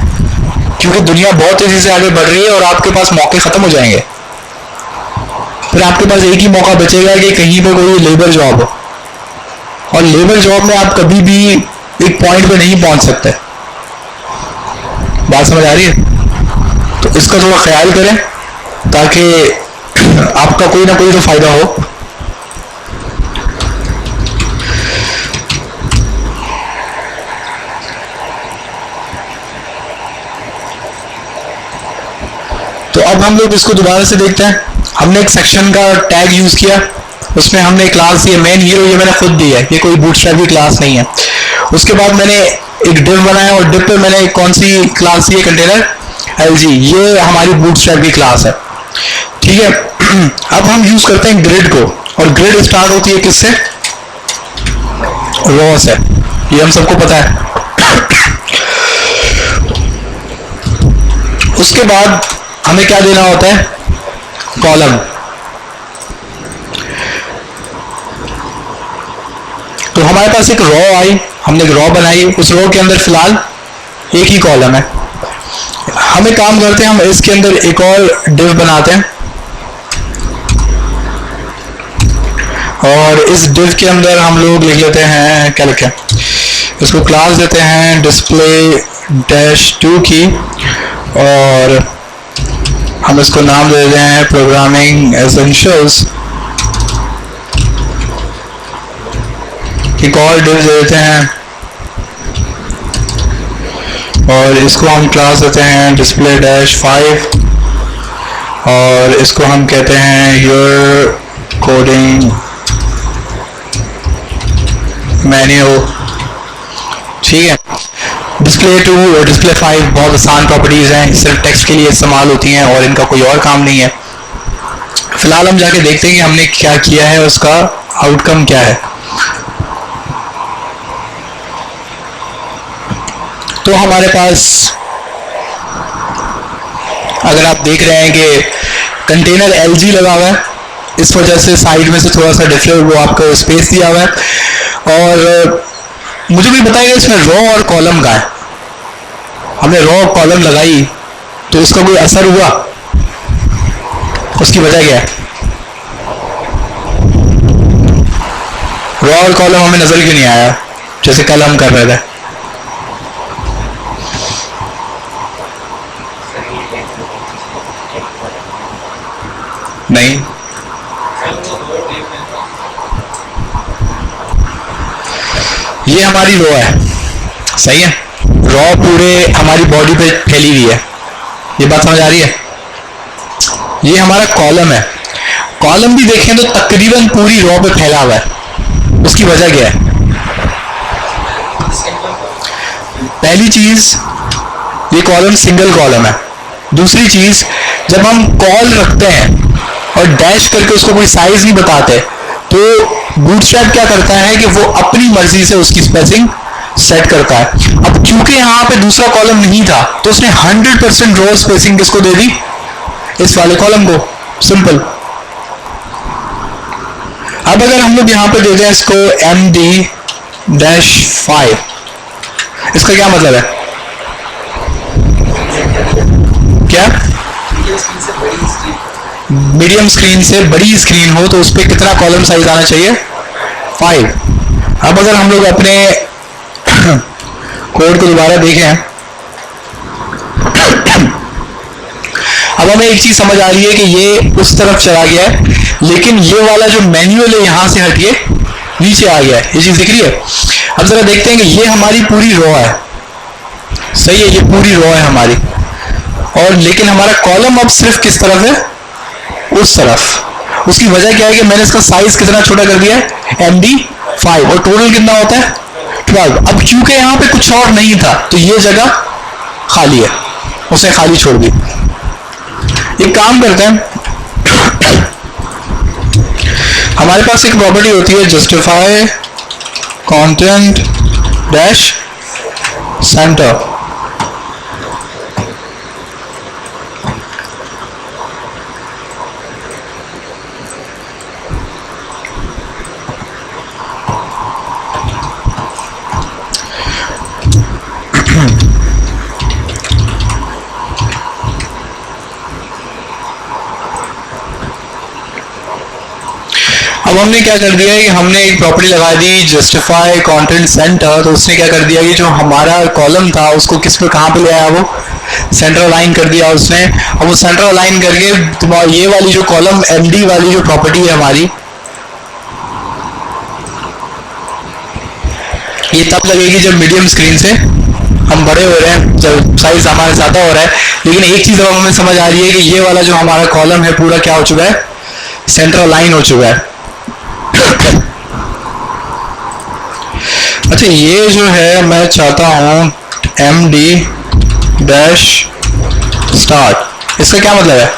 क्योंकि दुनिया बहुत तेजी से आगे बढ़ रही है और आपके पास मौके खत्म हो जाएंगे। फिर आपके पास एक ही मौका बचेगा कि कहीं पे कोई लेबर जॉब हो, और लेबर जॉब में आप कभी भी एक पॉइंट पे नहीं पहुंच सकते। बात समझ आ रही है? तो इसका थोड़ा ख्याल करें ताकि आपका कोई ना कोई तो फायदा हो। तो अब हम लोग इसको दोबारा से देखते हैं। हमने एक सेक्शन का टैग यूज किया, उसमें हमने क्लास ये मेन हीरो ये मैंने खुद दी है, ये कोई बूटस्ट्रैप की क्लास नहीं है। उसके बाद मैंने एक डिव बनाया और डिव पे मैंने कौन सी क्लास दी है, कंटेनर LG, ये हमारी बूटस्ट्रैप की क्लास है, ठीक है। अब हम यूज करते हैं ग्रिड को, और ग्रिड स्टार्ट होती है किससे, रॉ से, ये हम सबको पता है। उसके बाद हमें क्या देना होता है, कॉलम, तो हमारे पास एक रॉ आई, हमने एक रॉ बनाई, उस रॉ के अंदर फिलहाल एक ही कॉलम है। हम एक काम करते हैं, हम इसके अंदर एक और डिव बनाते हैं और इस डिव के अंदर हम लोग लिख लेते हैं, क्या लिखें, इसको क्लास देते हैं डिस्प्ले डैश 2 की और हम इसको नाम दे देते हैं प्रोग्रामिंग एसेंशियल्स। एक और डिव दे देते हैं और इसको हम क्लास देते हैं डिस्प्ले डैश 5 और इसको हम कहते हैं योर कोडिंग मैन्युअल। ठीक है, डिस्प्ले 2 और डिस्प्ले 5 बहुत आसान प्रॉपर्टीज हैं, सिर्फ टेक्स्ट के लिए इस्तेमाल होती हैं और इनका कोई और काम नहीं है। फिलहाल हम जाके देखते हैं कि हमने क्या किया है, उसका आउटकम क्या है। तो हमारे पास, अगर आप देख रहे हैं कि कंटेनर LG लगा हुआ है, इस वजह से साइड में से थोड़ा सा डिफरेंट वो आपको स्पेस दिया हुआ है। और मुझे भी बताइएगा इसमें रॉ और कॉलम का है, हमने रॉ और कॉलम लगाई तो इसका कोई असर हुआ, उसकी वजह क्या है? रॉ और कॉलम हमें नजर क्यों नहीं आया जैसे कल हम कर रहे थे? नहीं, ये हमारी रॉ है, सही है, रॉ पूरे हमारी बॉडी पे फैली हुई है, ये बात समझ आ रही है। ये हमारा कॉलम है, कॉलम भी देखें तो तकरीबन पूरी रॉ पे फैला हुआ है, उसकी वजह क्या है? पहली चीज, ये कॉलम सिंगल कॉलम है। दूसरी चीज, जब हम कॉल रखते हैं और डैश करके उसको कोई साइज नहीं बताते तो बूटस्ट्रैप क्या करता है कि वो अपनी मर्जी से उसकी स्पेसिंग सेट करता है। अब क्योंकि यहाँ पे दूसरा कॉलम नहीं था तो उसने 100% रो स्पेसिंग किसको दे दी? इस वाले कॉलम को, सिंपल। अब अगर हम लोग यहाँ पे दे दें इसको MD-5, इसका क्या मतलब है? क्या? मीडियम स्क्रीन से बड़ी स्क्रीन हो तो उस पर कितना कॉलम साइज आना चाहिए? 5। अब अगर हम लोग अपने कोड को दोबारा देखें, अब हमें एक चीज समझ आ रही है कि ये उस तरफ चला गया है, लेकिन ये वाला जो मैन्युअल है यहां से हटिए नीचे आ गया है, ये चीज दिख रही है। अब जरा देखते हैं कि ये हमारी पूरी रॉ है, सही है, ये पूरी रॉ है हमारी, और लेकिन हमारा कॉलम अब सिर्फ किस तरफ है? उस तरफ। उसकी वजह क्या है कि मैंने इसका साइज कितना छोटा कर दिया है? MD-5, और टोटल कितना होता है? 12। अब क्योंकि यहाँ पे कुछ और नहीं था तो ये जगह खाली है, उसे खाली छोड़ दी। एक काम करते हैं, हमारे पास एक प्रॉपर्टी होती है जस्टिफाई कंटेंट डैश सेंटर। अब हमने क्या कर दिया है कि हमने एक प्रॉपर्टी लगा दी जस्टिफाई कंटेंट सेंटर, तो उसने क्या कर दिया कि जो हमारा कॉलम था उसको किस पे, कहाँ पे ले आया? वो सेंटर अलाइन कर दिया उसने। अब वो सेंटर अलाइन करके ये वाली जो कॉलम MD वाली जो प्रॉपर्टी है हमारी, ये तब लगेगी जब मीडियम स्क्रीन से हम बड़े हो रहे हैं, जब साइज हमारा ज्यादा हो रहा है। लेकिन एक चीज अब हमें समझ आ रही है कि ये वाला जो हमारा कॉलम है पूरा क्या हो चुका है? सेंटर अलाइन हो चुका है। अच्छा, ये जो है मैं चाहता हूं MD-start, इसका क्या मतलब है?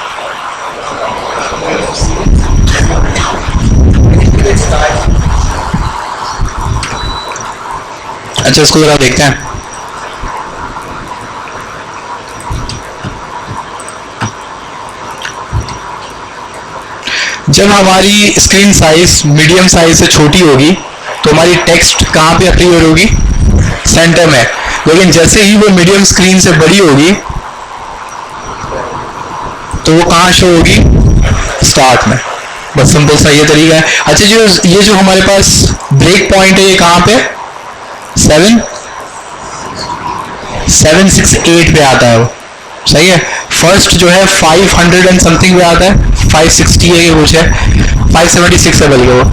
अच्छा, इसको जरा देखते हैं। जब हमारी स्क्रीन साइज मीडियम साइज से छोटी होगी तो हमारी टेक्स्ट कहाँ पे अपीयर होगी, सेंटर में। लेकिन जैसे ही वो मीडियम स्क्रीन से बड़ी होगी तो वो कहाँ शो होगी, स्टार्ट में। बस सिंपल सा ये तरीका है। अच्छा ये जो हमारे पास ब्रेक पॉइंट है ये कहाँ पे, 768 पे आता है वो, सही है। फर्स्ट जो है 500 एंड समथिंग पे आता है, 560 है ये कुछ है, 576 है बल्कि वो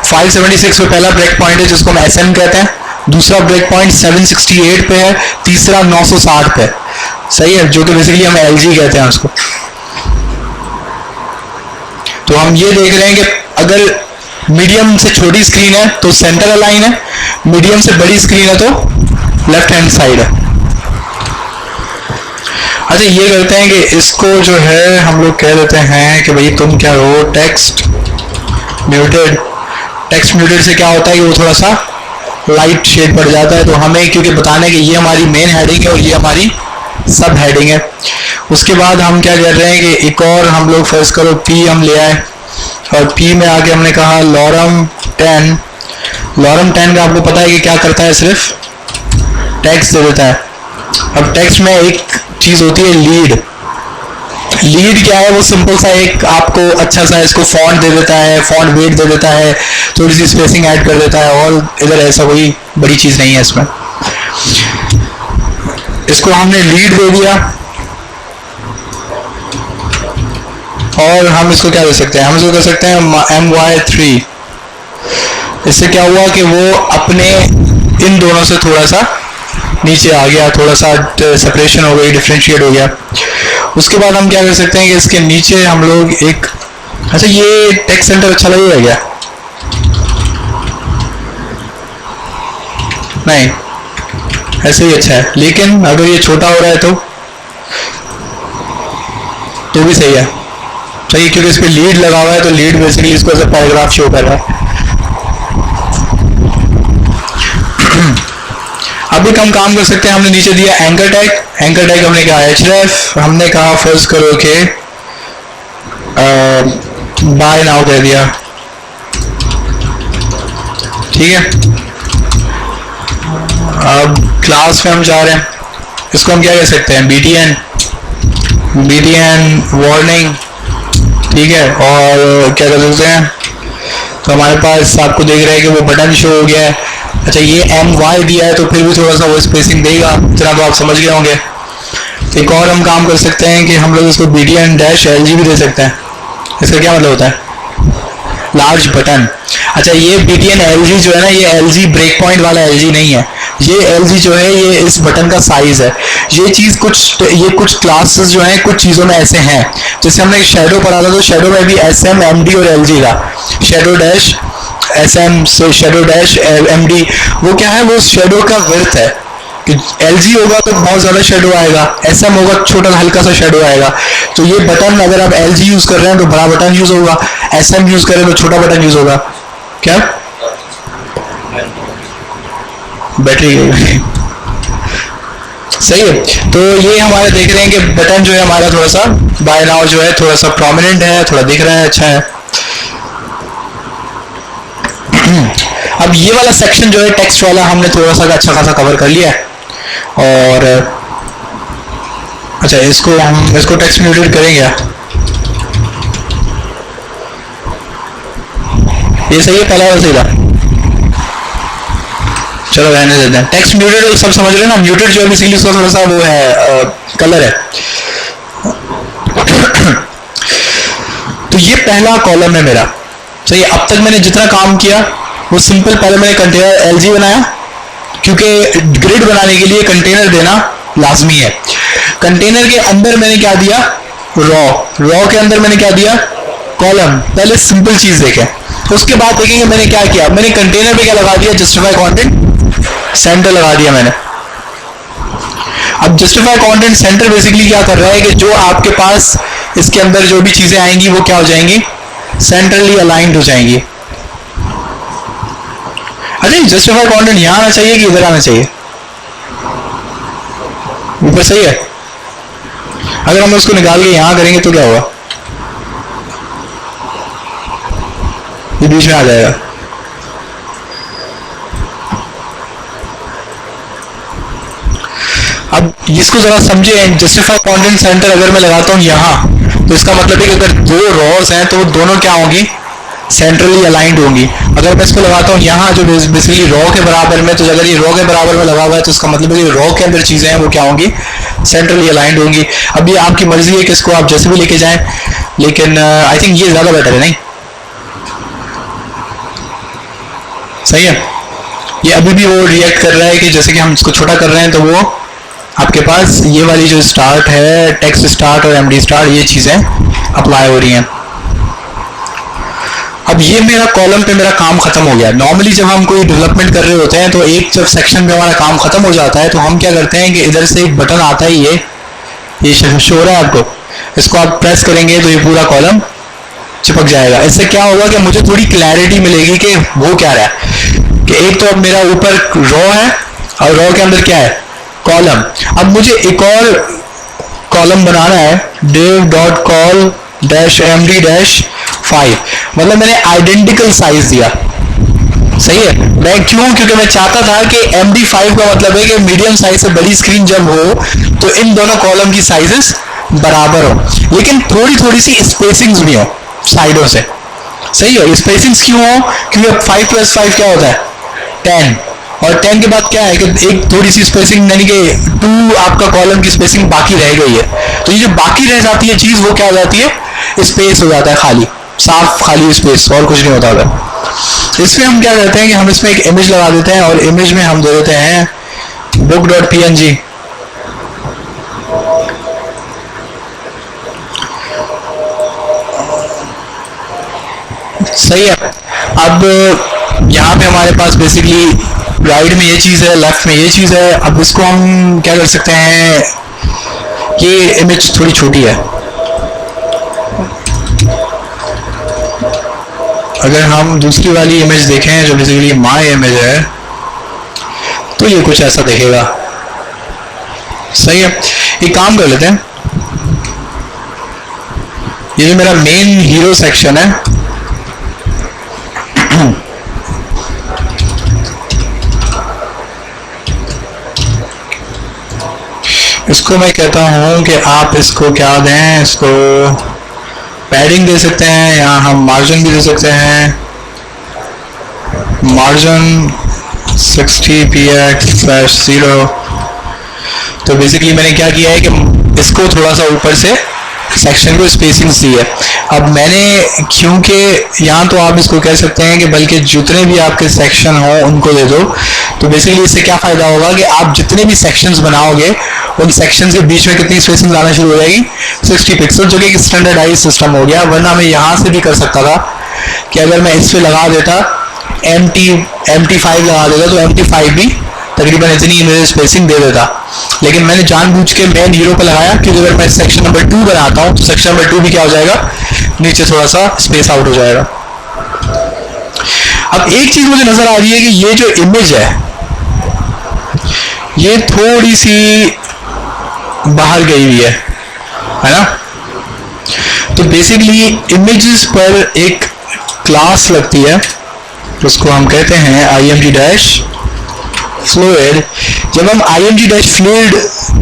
576 पे पहला ब्रेक पॉइंट है जिसको हम SM कहते हैं। दूसरा ब्रेक पॉइंट 768 पे है, तीसरा 960 पे, सही है, जो कि बेसिकली हम LG कहते हैं उसको। तो हम ये देख रहे हैं कि अगर मीडियम से छोटी स्क्रीन है तो सेंटर अलाइन है, मीडियम से बड़ी स्क्रीन है तो लेफ्ट हैंड साइड है। अच्छा ये करते हैं कि इसको जो है हम लोग कह देते हैं कि भाई तुम क्या हो, टेक्स्ट म्यूटेड। टेक्स्ट म्यूटेड से क्या होता है कि वो थोड़ा सा लाइट शेड पड़ जाता है, तो हमें क्योंकि बताने कि ये हमारी मेन हेडिंग है और ये हमारी सब हेडिंग है। उसके बाद हम क्या कर रहे हैं कि एक और हम लोग फर्स्ट करो P हम ले आए और P में आके हमने कहा लॉरम 10। लॉरम 10 का आपको पता है कि क्या करता है, सिर्फ टेक्स्ट दे देता है। अब टेक्स्ट में एक चीज होती है लीड। लीड क्या है, वो सिंपल सा एक आपको अच्छा सा इसको फॉन्ट दे देता है, फॉन्ट वेट दे देता है, थोड़ी सी स्पेसिंग ऐड कर देता है, और इधर ऐसा कोई बड़ी चीज नहीं है इसमें। इसको हमने लीड दे दिया और हम इसको क्या दे सकते हैं, हम इसको कर सकते हैं MY3। इससे क्या हुआ कि वो अपने इन दोनों से थोड़ा सा नीचे आ गया, थोड़ा सा सेपरेशन हो गई, डिफरेंशिएट हो गया। उसके बाद हम क्या कर सकते हैं कि इसके नीचे हम लोग एक, अच्छा ये टेक्स्ट सेंटर अच्छा लगेगा क्या, नहीं ऐसे ही अच्छा है, लेकिन अगर ये छोटा हो रहा है तो भी सही है, सही, क्योंकि इस पर लीड लगा हुआ है तो लीड बेसिकली इसको ऐसे पैराग्राफ शो कर रहा है। अब एक हम काम कर सकते हैं, हमने नीचे दिया एंकर टैग। एंकर टैग हमने कहा href, हमने कहा फर्स्ट करो के बाय नाउ कह दिया, ठीक है। अब क्लास में हम जा रहे हैं, इसको हम क्या कह सकते हैं, btn वार्निंग, ठीक है। और क्या कर सकते हैं, तो हमारे पास आपको देख रहे हैं कि वो बटन शो हो गया है। अच्छा ये MY दिया है तो फिर भी थोड़ा सा वो स्पेसिंग देगा, इतना तो आप समझ गए होंगे। एक और हम काम कर सकते हैं कि हम लोग इसको btn-LG भी दे सकते हैं। इसका क्या मतलब होता है, लार्ज बटन। अच्छा ये btn-LG जो है ना, ये LG ब्रेक पॉइंट वाला LG नहीं है, ये LG जो है ये इस बटन का साइज है। ये चीज़ कुछ क्लासेस जो हैं कुछ चीज़ों में ऐसे हैं, जैसे हमने शेडो पढ़ा था तो शेडो में भी SM, MD और LG का, शेडो डैश SM से शेडो डैश MD, वो क्या है, वो शेडो का विड्थ है कि LG होगा तो बहुत ज़्यादा शेडो आएगा, SM होगा छोटा हल्का सा शेडो आएगा। तो ये बटन अगर आप LG यूज़ कर रहे हैं तो बड़ा बटन यूज़ होगा, SM यूज़ करें तो छोटा बटन यूज़ होगा। क्या बैटरी गई, सही है। तो ये हमारे देख रहे हैं कि बटन जो है हमारा थोड़ा सा बाय नाउ जो है थोड़ा सा प्रोमिनेंट है, थोड़ा दिख रहा है, अच्छा है। अब ये वाला सेक्शन जो है टेक्स्ट वाला हमने थोड़ा सा अच्छा खासा कवर कर लिया है। और अच्छा इसको टेक्स्ट म्यूटेड करेंगे, ये सही है, पहला वाला सही था, चलो रहने देते हैं। टेक्स्ट म्यूटेड सब समझ रहे हैं ना, म्यूटेड जो है बेसिकली उसका थोड़ा सा वो है कलर है। तो ये पहला कॉलम है मेरा, सही है। अब तक मैंने जितना काम किया वो सिंपल, पहले मैंने कंटेनर LG बनाया, क्योंकि ग्रिड बनाने के लिए कंटेनर देना लाजमी है। कंटेनर के अंदर मैंने क्या दिया, रॉ के अंदर मैंने क्या दिया, कॉलम। पहले सिंपल चीज देखें, उसके बाद देखेंगे मैंने क्या किया। मैंने कंटेनर पे क्या लगा दिया, जस्टिफाई कंटेंट सेंटर लगा दिया मैंने। अब जस्टिफाई कंटेंट सेंटर बेसिकली क्या कर रहा है कि जो आपके पास इसके अंदर जो भी चीजें आएंगी वो क्या हो जाएंगी, सेंट्रली अलाइंड हो जाएंगी। अच्छा जस्टिफाई कंटेंट यहां आना चाहिए कि इधर आना चाहिए, ऊपर, सही है। अगर हम उसको निकाल के यहां करेंगे तो क्या होगा, ये बीच में आ जाएगा, अब इसको जरा समझे, जस्टिफाई कंटेंट सेंटर अगर मैं लगाता हूँ यहाँ, तो इसका मतलब है कि अगर दो रॉस हैं तो वो दोनों क्या होंगी, सेंट्रली अलाइंड होंगी। अगर मैं इसको लगाता हूँ यहाँ जो बेसिकली रॉ के बराबर में, तो अगर ये रॉ के बराबर में लगा हुआ है तो इसका मतलब है कि रॉ के अंदर चीज़ें हैं वो क्या होंगी, सेंट्रली अलाइंड होंगी। अब ये आपकी मर्जी है कि इसको आप जैसे भी लेके जाएं, लेकिन आई थिंक ये ज़्यादा बेटर है, नहीं सही है। ये अभी भी वो रिएक्ट कर रहा है कि जैसे कि हम इसको छोटा कर रहे हैं तो वो आपके पास ये वाली जो स्टार्ट है, टेक्स्ट स्टार्ट और एमडी स्टार्ट, ये चीज़ें अप्लाई हो रही हैं। अब ये मेरा कॉलम पे मेरा काम खत्म हो गया। नॉर्मली जब हम कोई डेवलपमेंट कर रहे होते हैं तो एक जब सेक्शन पे हमारा काम खत्म हो जाता है तो हम क्या करते हैं कि इधर से एक बटन आता है, ये शो हो रहा है आपको, इसको आप प्रेस करेंगे तो ये पूरा कॉलम चिपक जाएगा। इससे क्या होगा कि मुझे थोड़ी क्लैरिटी मिलेगी कि वो क्या रहा है, कि एक तो अब मेरा ऊपर रॉ है और रॉ के अंदर क्या है, कॉलम। अब मुझे एक और कॉलम बनाना है, div.col -md-5, मतलब मैंने आइडेंटिकल साइज दिया, सही है। मैं क्यों, क्योंकि मैं चाहता था कि md5 का मतलब है कि मीडियम साइज से बड़ी स्क्रीन जब हो तो इन दोनों कॉलम की साइजेस बराबर हो, लेकिन थोड़ी थोड़ी सी स्पेसिंग्स भी हो साइडों से, सही है। स्पेसिंग्स क्यों हो, क्योंकि 5 + 5 क्या होता है 10, और 10 के बाद क्या है कि एक थोड़ी सी स्पेसिंग, यानी कि 2 आपका कॉलम की स्पेसिंग बाकी रह गई है, तो ये जो बाकी रह जाती है चीज वो क्या हो जाती है, स्पेस हो जाता है, खाली साफ खाली स्पेस, और कुछ नहीं होता है। इसमें हम क्या करते हैं कि हम इसमें एक इमेज लगा देते हैं और इमेज में हम दे देते हैं book.png, सही है। अब यहाँ पे हमारे पास बेसिकली राइट में ये चीज़ है, लेफ्ट में ये चीज़ है। अब इसको हम क्या कर सकते हैं, ये इमेज थोड़ी छोटी है, अगर हम दूसरी वाली इमेज देखें जो बेसिकली माय इमेज है तो ये कुछ ऐसा दिखेगा, सही है। एक काम कर लेते हैं, ये जो मेरा मेन हीरो सेक्शन है इसको मैं कहता हूं कि आप इसको क्या दें, इसको पैडिंग दे सकते हैं, या हम मार्जिन भी दे सकते हैं, मार्जिन 60px/0। तो बेसिकली मैंने क्या किया है कि इसको थोड़ा सा ऊपर से सेक्शन को स्पेसिंग दी है। अब मैंने, क्योंकि यहाँ तो आप इसको कह सकते हैं कि बल्कि जितने भी आपके सेक्शन हो उनको दे दो, तो बेसिकली इससे क्या फ़ायदा होगा कि आप जितने भी सेक्शंस बनाओगे उन सेक्शंस के बीच में कितनी स्पेसिंग आना शुरू हो जाएगी, 60 पिक्सल, जो कि एक स्टैंडर्डाइज सिस्टम हो गया। वरना मैं यहाँ से भी कर सकता था कि अगर मैं इस पर लगा देता MT5 लगा देता तो MT5 भी तकरीबन इतनी इमेज स्पेसिंग दे देता, लेकिन मैंने जानबूझ के मेन हीरो पर लगाया क्योंकि अगर मैं सेक्शन नंबर 2 बनाता हूँ तो सेक्शन नंबर 2 भी क्या हो जाएगा, नीचे थोड़ा सा स्पेस आउट हो जाएगा। अब एक चीज मुझे नजर आ रही है कि ये जो इमेज है ये थोड़ी सी बाहर गई हुई है ना। तो बेसिकली इमेजेस पर एक क्लास लगती है, उसको हम कहते हैं img-fluid। जब हम img-fluid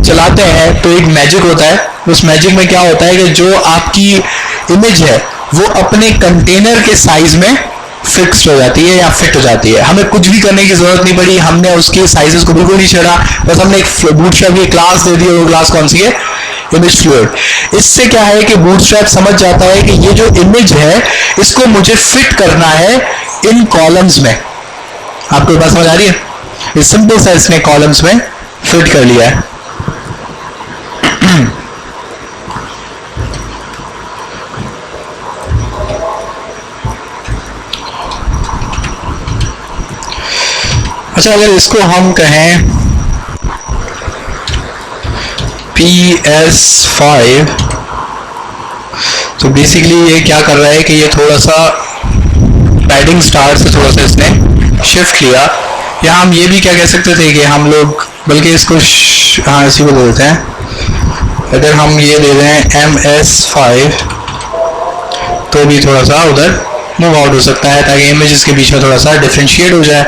चलाते हैं तो एक मैजिक होता है, उस मैजिक में क्या होता है कि जो आपकी इमेज है वो अपने कंटेनर के साइज में फिक्स्ड हो जाती है या फिट हो जाती है। हमें कुछ भी करने की जरूरत नहीं पड़ी, हमने उसके साइजेस को बिल्कुल नहीं छेड़ा, बस हमने एक बूटस्ट्रैप की क्लास दे दी और वो क्लास कौन सी है, इमेज फ्लूइड। इससे क्या है कि बूटस्ट्रैप समझ जाता है कि ये जो इमेज है इसको मुझे फिट करना है इन कॉलम्स में। आपको बात समझ आ रही है? इस सिंपल सा इसने कॉलम्स में फिट कर लिया है। अच्छा, अगर इसको हम कहें PS5 तो बेसिकली ये क्या कर रहा है कि ये थोड़ा सा पैडिंग स्टार से थोड़ा सा इसने शिफ्ट किया, या हम ये भी क्या कह सकते थे कि हम लोग बल्कि इसको हाँ इसी को बोलते हैं, अगर हम ये दे दें MS5 तो भी थोड़ा सा उधर मूव आउट हो सकता है ताकि इमेजेस के बीच में थोड़ा सा डिफ्रेंशिएट हो जाए।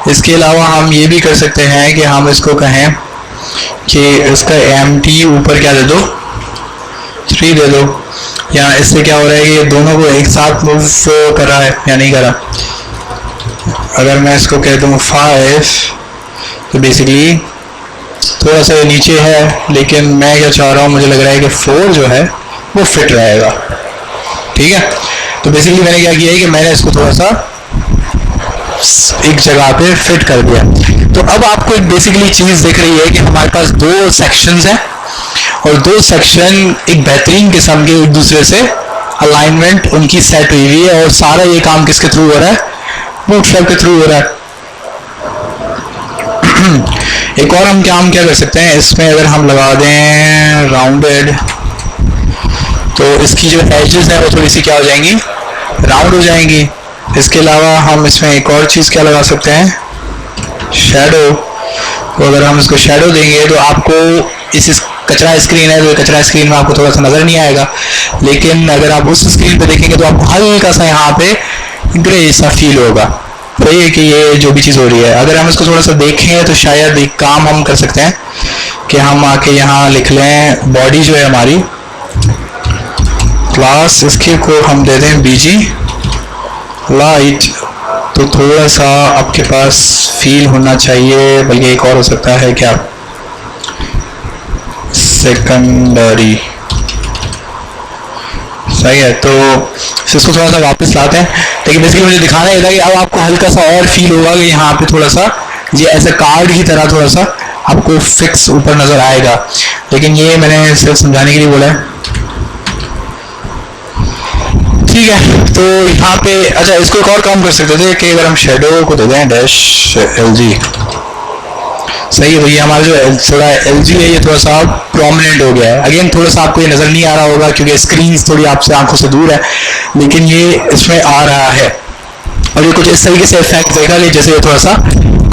इसके अलावा हम ये भी कर सकते हैं कि हम इसको कहें कि इसका MT ऊपर क्या दे दो, 3 दे दो। यहाँ इससे क्या हो रहा है कि ये दोनों को एक साथ मूव कर रहा है या नहीं कर रहा। अगर मैं इसको कह दूँ 5 तो बेसिकली थोड़ा सा नीचे है, लेकिन मैं क्या चाह रहा हूँ, मुझे लग रहा है कि 4 जो है वो फिट रहेगा। ठीक है, तो बेसिकली मैंने क्या किया है कि मैंने इसको थोड़ा सा एक जगह पे फिट कर दिया। तो अब आपको एक बेसिकली चीज़ दिख रही है कि हमारे पास 2 सेक्शंस हैं और 2 सेक्शन एक बेहतरीन किस्म के एक दूसरे से अलाइनमेंट उनकी सेट हुई हुई है, और सारा ये काम किसके थ्रू हो रहा है, बूटस्ट्रैप के थ्रू हो रहा है। एक और हम काम क्या कर सकते हैं, इसमें अगर हम लगा दें राउंडेड, तो इसकी जो एजेस हैं वो थोड़ी सी क्या हो जाएंगी, राउंड हो जाएंगी। इसके अलावा हम इसमें एक और चीज़ क्या लगा सकते हैं, शैडो। तो अगर हम इसको शैडो देंगे तो आपको इस कचरा स्क्रीन है, तो कचरा स्क्रीन में आपको थोड़ा सा नज़र नहीं आएगा, लेकिन अगर आप उस स्क्रीन पे देखेंगे तो आपको हल्का सा यहाँ पे ग्रे सा फील होगा। तो ये कि ये जो भी चीज़ हो रही है, अगर हम इसको थोड़ा सा देखें तो शायद एक काम हम कर सकते हैं कि हम आके यहाँ लिख लें बॉडी जो है हमारी क्लास, इसके को हम दे दें BG लाइट। तो थोड़ा सा आपके पास फील होना चाहिए, बल्कि एक और हो सकता है क्या, सेकेंडरी। सही है, तो इसको थोड़ा सा वापस लाते हैं। लेकिन बेसिकली मुझे दिखाना ये था कि अब आपको हल्का सा और फील होगा कि यहाँ पे थोड़ा सा ये ऐसे कार्ड की तरह थोड़ा सा आपको फिक्स ऊपर नज़र आएगा। लेकिन ये मैंने सिर्फ समझाने के लिए बोला है। ठीक है, तो यहाँ पे अच्छा इसको एक और काम कर सकते थे कि अगर हम शेडो को दे दें डैश LG। सही है, तो ये हमारा जो थोड़ा LG है ये थोड़ा सा प्रोमिनेंट हो गया है। अगेन थोड़ा सा आपको ये नज़र नहीं आ रहा होगा क्योंकि स्क्रीन थोड़ी आपसे आंखों से दूर है, लेकिन ये इसमें आ रहा है। और ये कुछ इस तरीके से इफेक्ट देगा कि जैसे ये थोड़ा सा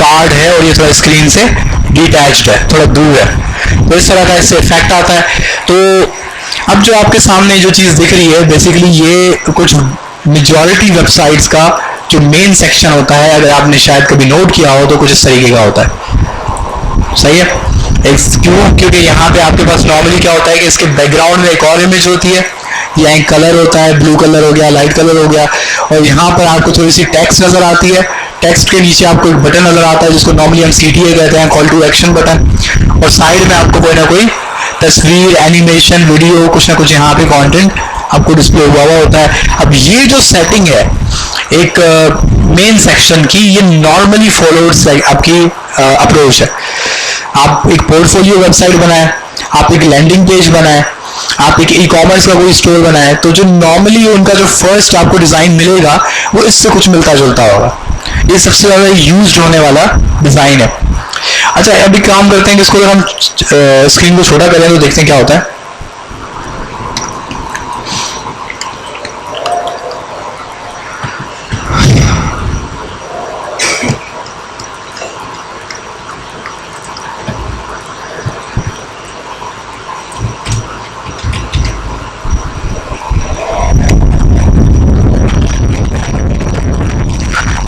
कार्ड है और ये थोड़ा स्क्रीन से डिटैच्ड है, थोड़ा दूर है, तो इस तरह का इससे इफेक्ट आता है। तो अब जो आपके सामने जो चीज़ दिख रही है, बेसिकली ये कुछ मेजॉरिटी वेबसाइट्स का जो मेन सेक्शन होता है, अगर आपने शायद कभी नोट किया हो तो कुछ इस तरीके का होता है। सही है, क्योंकि यहाँ पे आपके पास नॉर्मली क्या होता है कि इसके बैकग्राउंड में एक और इमेज होती है, या एक कलर होता है, ब्लू कलर हो गया, लाइट कलर हो गया, और यहाँ पर आपको थोड़ी सी टेक्स्ट नज़र आती है। टेक्स्ट के नीचे आपको एक बटन नज़र आता है जिसको नॉर्मली हम CTA कहते हैं, कॉल टू एक्शन बटन, और साइड में आपको कोई ना कोई तस्वीर, एनिमेशन, वीडियो, कुछ ना कुछ यहाँ पे कंटेंट आपको डिस्प्ले हुआ होता है। अब ये जो सेटिंग है एक मेन सेक्शन की, ये नॉर्मली फॉलोड आपकी अप्रोच है। आप एक पोर्टफोलियो वेबसाइट बनाएं, आप एक लैंडिंग पेज बनाएं, आप एक ई-कॉमर्स का कोई स्टोर बनाएं, तो जो नॉर्मली उनका जो फर्स्ट आपको डिज़ाइन मिलेगा वो इससे कुछ मिलता जुलता होगा। ये सबसे ज़्यादा यूज्ड होने वाला डिज़ाइन है। अच्छा, अभी काम करते हैं कि इसको अगर हम स्क्रीन को छोटा करें तो देखते हैं क्या होता है।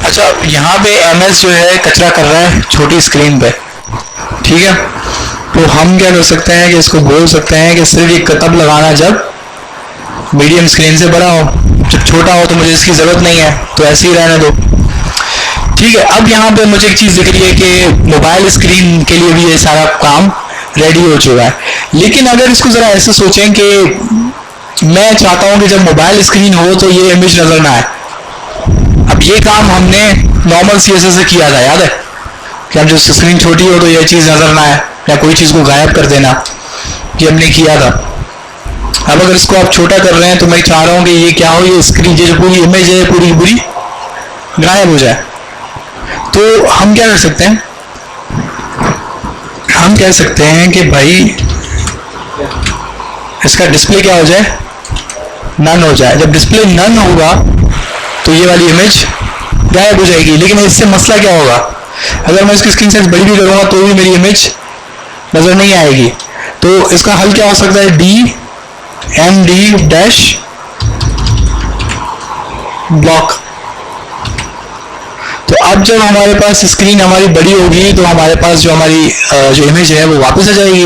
अच्छा, यहाँ पे MS जो है कचरा कर रहा है छोटी स्क्रीन पे। ठीक है, तो हम क्या कर सकते हैं कि इसको बोल सकते हैं कि सिर्फ ये तब लगाना जब मीडियम स्क्रीन से बड़ा हो, जब छोटा हो तो मुझे इसकी ज़रूरत नहीं है, तो ऐसे ही रहने दो। ठीक है, अब यहाँ पे मुझे एक चीज़ दिख रही है कि मोबाइल स्क्रीन के लिए भी ये सारा काम रेडी हो चुका है। लेकिन अगर इसको ज़रा ऐसे सोचें कि मैं चाहता हूँ कि जब मोबाइल स्क्रीन हो तो ये इमेज नज़र ना आए। अब ये काम हमने नॉर्मल CSS से किया था, याद है कि अब जब स्क्रीन छोटी हो तो ये चीज़ नज़र ना आए या कोई चीज़ को गायब कर देना, ये हमने किया था। अब अगर इसको आप छोटा कर रहे हैं तो मैं चाह रहा हूँ कि ये क्या हो, ये स्क्रीन, ये जो पूरी इमेज है पूरी पूरी गायब हो जाए। तो हम क्या कर सकते हैं, हम कह सकते हैं कि भाई इसका डिस्प्ले क्या हो जाए, नन हो जाए। जब डिस्प्ले नन होगा तो ये वाली इमेज गायब हो जाएगी। लेकिन इससे मसला क्या होगा, अगर मैं इसकी स्क्रीन साइज बड़ी भी करूँगा तो भी मेरी इमेज नज़र नहीं आएगी। तो इसका हल क्या हो सकता है, DMD डैश ब्लॉक। तो अब जब हमारे पास स्क्रीन हमारी बड़ी होगी तो हमारे पास जो हमारी जो इमेज है वो वापस आ जाएगी,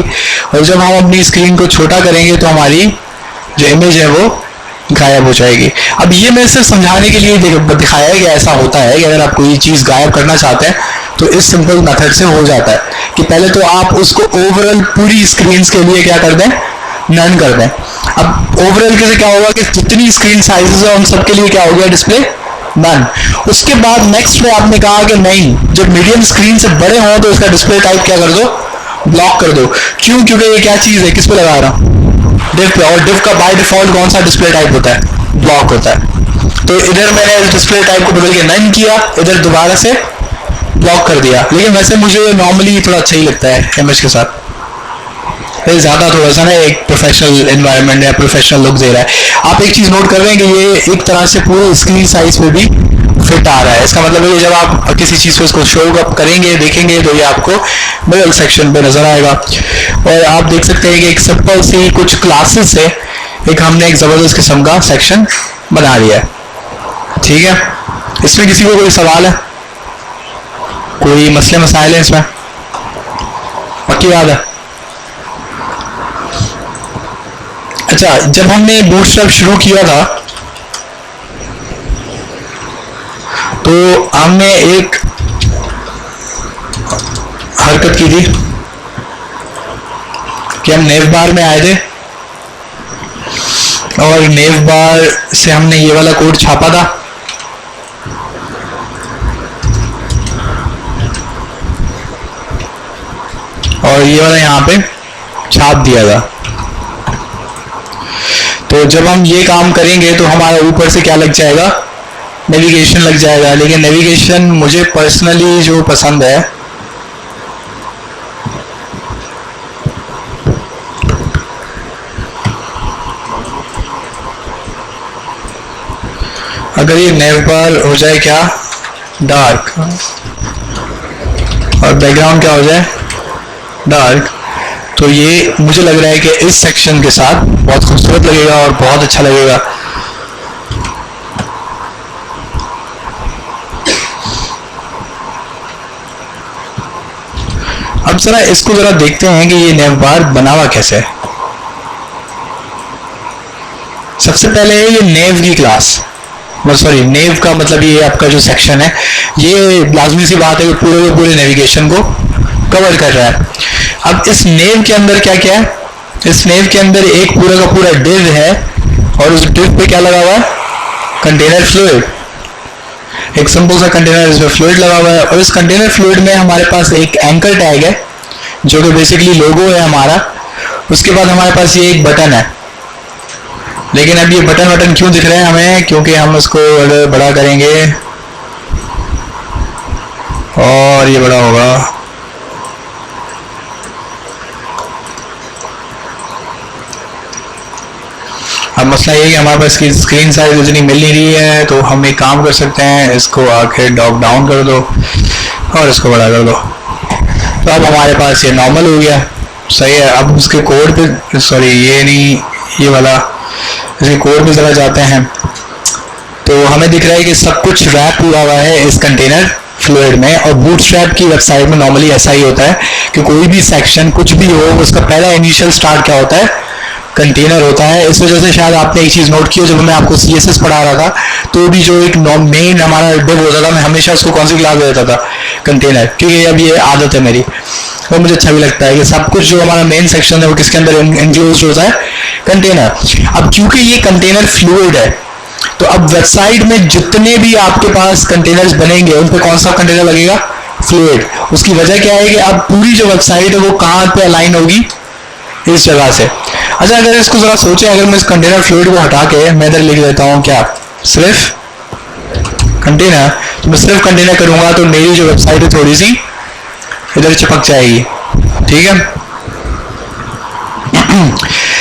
और जब हम अपनी स्क्रीन को छोटा करेंगे तो हमारी जो इमेज है वो गायब हो जाएगी। अब ये मैं सिर्फ समझाने के लिए दिखाया है कि ऐसा होता है कि अगर आप कोई चीज़ गायब करना चाहते हैं तो इस सिंपल मेथड से हो जाता है कि पहले तो आप उसको ओवरऑल पूरी स्क्रीन के लिए क्या कर दें, नन कर दें। अब ओवरऑल से क्या होगा कि जितनी स्क्रीन साइजेस है उन सबके लिए क्या हो गया, डिस्प्ले नन। उसके बाद नेक्स्ट में आपने कहा कि नहीं, जब मीडियम स्क्रीन से बड़े हों तो इसका डिस्प्ले टाइप क्या कर दो, ब्लॉक कर दो। क्यों? क्योंकि ये क्या चीज़ है, किस पे लगा रहा हूँ, डिव पे, और डिव का बाय डिफॉल्ट कौन सा डिस्प्ले टाइप होता है, ब्लॉक होता है। तो इधर मैंने इस डिस्प्ले टाइप को बदल के नन किया, इधर दोबारा से ब्लॉक कर दिया। लेकिन वैसे मुझे नॉर्मली थोड़ा अच्छा ही लगता है इमेज के साथ, ज़्यादा थोड़ा सा ना एक प्रोफेशनल एनवायरनमेंट या प्रोफेशनल लुक दे रहा है। आप एक चीज़ नोट कर रहे हैं कि ये एक तरह से पूरे स्क्रीन साइज पे भी फिट आ रहा है। इसका मतलब है कि जब आप किसी चीज़ को इसको शो अप करेंगे, देखेंगे, तो ये आपको मिडल सेक्शन पे नज़र आएगा। और आप देख सकते हैं कि एक सिंपल सी कुछ क्लासेस से एक हमने एक ज़बरदस्त किस्म का सेक्शन बना लिया है। ठीक है, इसमें किसी को कोई सवाल है, कोई मसले मसाइल है इसमें? पक्की बात है। अच्छा, जब हमने बूटस्ट्रैप शुरू किया था तो हमने एक हरकत की थी कि हम नेव बार में आए थे और नेव बार से हमने ये वाला कोड छापा था। और ये वाला यहाँ पे छाप दिया था। तो जब हम ये काम करेंगे तो हमारा ऊपर से क्या लग जाएगा, नेविगेशन लग जाएगा। लेकिन नेविगेशन मुझे पर्सनली जो पसंद है अगर ये नेव बार हो जाए क्या, डार्क, और बैकग्राउंड क्या हो जाए, डार्क, तो ये मुझे लग रहा है कि इस सेक्शन के साथ बहुत खूबसूरत लगेगा और बहुत अच्छा लगेगा। अब जरा इसको जरा देखते हैं कि ये नेव बार बना हुआ कैसे है। सबसे पहले है ये नेव की क्लास, सॉरी नेव का मतलब ये आपका जो सेक्शन है, ये लाजमी सी बात है कि पूरे के पूरे नेविगेशन को कवर कर रहा है। अब इस नेव के अंदर क्या क्या है, इस नेव के अंदर एक पूरा का पूरा डिव है और उस डिव पे क्या लगा हुआ है, कंटेनर फ्लूइड, एक सिंपल सा कंटेनर इसमें फ्लूइड लगा हुआ है। और इस कंटेनर फ्लूइड में हमारे पास एक एंकर टैग है जो कि बेसिकली लोगो है हमारा। उसके बाद हमारे पास ये एक बटन है, लेकिन अब ये बटन क्यों दिख रहे हैं हमें, क्योंकि हम इसको अगर बड़ा करेंगे और ये बड़ा होगा, अब मसला ये है कि हमारे पास इसकी स्क्रीन साइज उतनी मिल नहीं रही है। तो हम एक काम कर सकते हैं, इसको आके ड्रॉप डाउन कर दो और इसको बड़ा कर दो, तो अब हमारे पास ये नॉर्मल हो गया। सही है। अब उसके कोड पे, सॉरी ये नहीं, ये वाला, इसके कोड पे ज़रा जाते हैं तो हमें दिख रहा है कि सब कुछ रैप हुआ हुआ है इस कंटेनर फ्लूइड में। और बूटस्ट्रैप की वेबसाइट में नॉर्मली ऐसा ही होता है कि कोई भी सेक्शन कुछ भी हो, उसका पहला इनिशियल स्टार्ट क्या होता है, कंटेनर होता है। इस वजह से शायद आपने एक चीज़ नोट की हो, जब मैं आपको CSS पढ़ा रहा था तो भी जो एक मेन हमारा डिव होता था, मैं हमेशा उसको कौन सी क्लास दे देता था, कंटेनर, क्योंकि अब ये आदत है मेरी और मुझे अच्छा भी लगता है कि सब कुछ जो हमारा मेन सेक्शन है वो किसके अंदर इंक्लूड होता है, कंटेनर। अब क्योंकि ये कंटेनर फ्लूइड है तो अब वेबसाइट में जितने भी आपके पास कंटेनर्स बनेंगे उन पर कौन सा कंटेनर लगेगा, फ्लूइड। उसकी वजह क्या है कि अब पूरी जो वेबसाइट है वो कहाँ पे अलाइन होगी, इस जगह से। अच्छा, अगर इसको जरा सोचें, अगर मैं इस कंटेनर फ्लूइड को हटा के मैं इधर लिख देता हूँ क्या, सिर्फ कंटेनर, तो मैं सिर्फ कंटेनर करूंगा तो मेरी जो वेबसाइट है थोड़ी सी इधर चिपक जाएगी। ठीक है।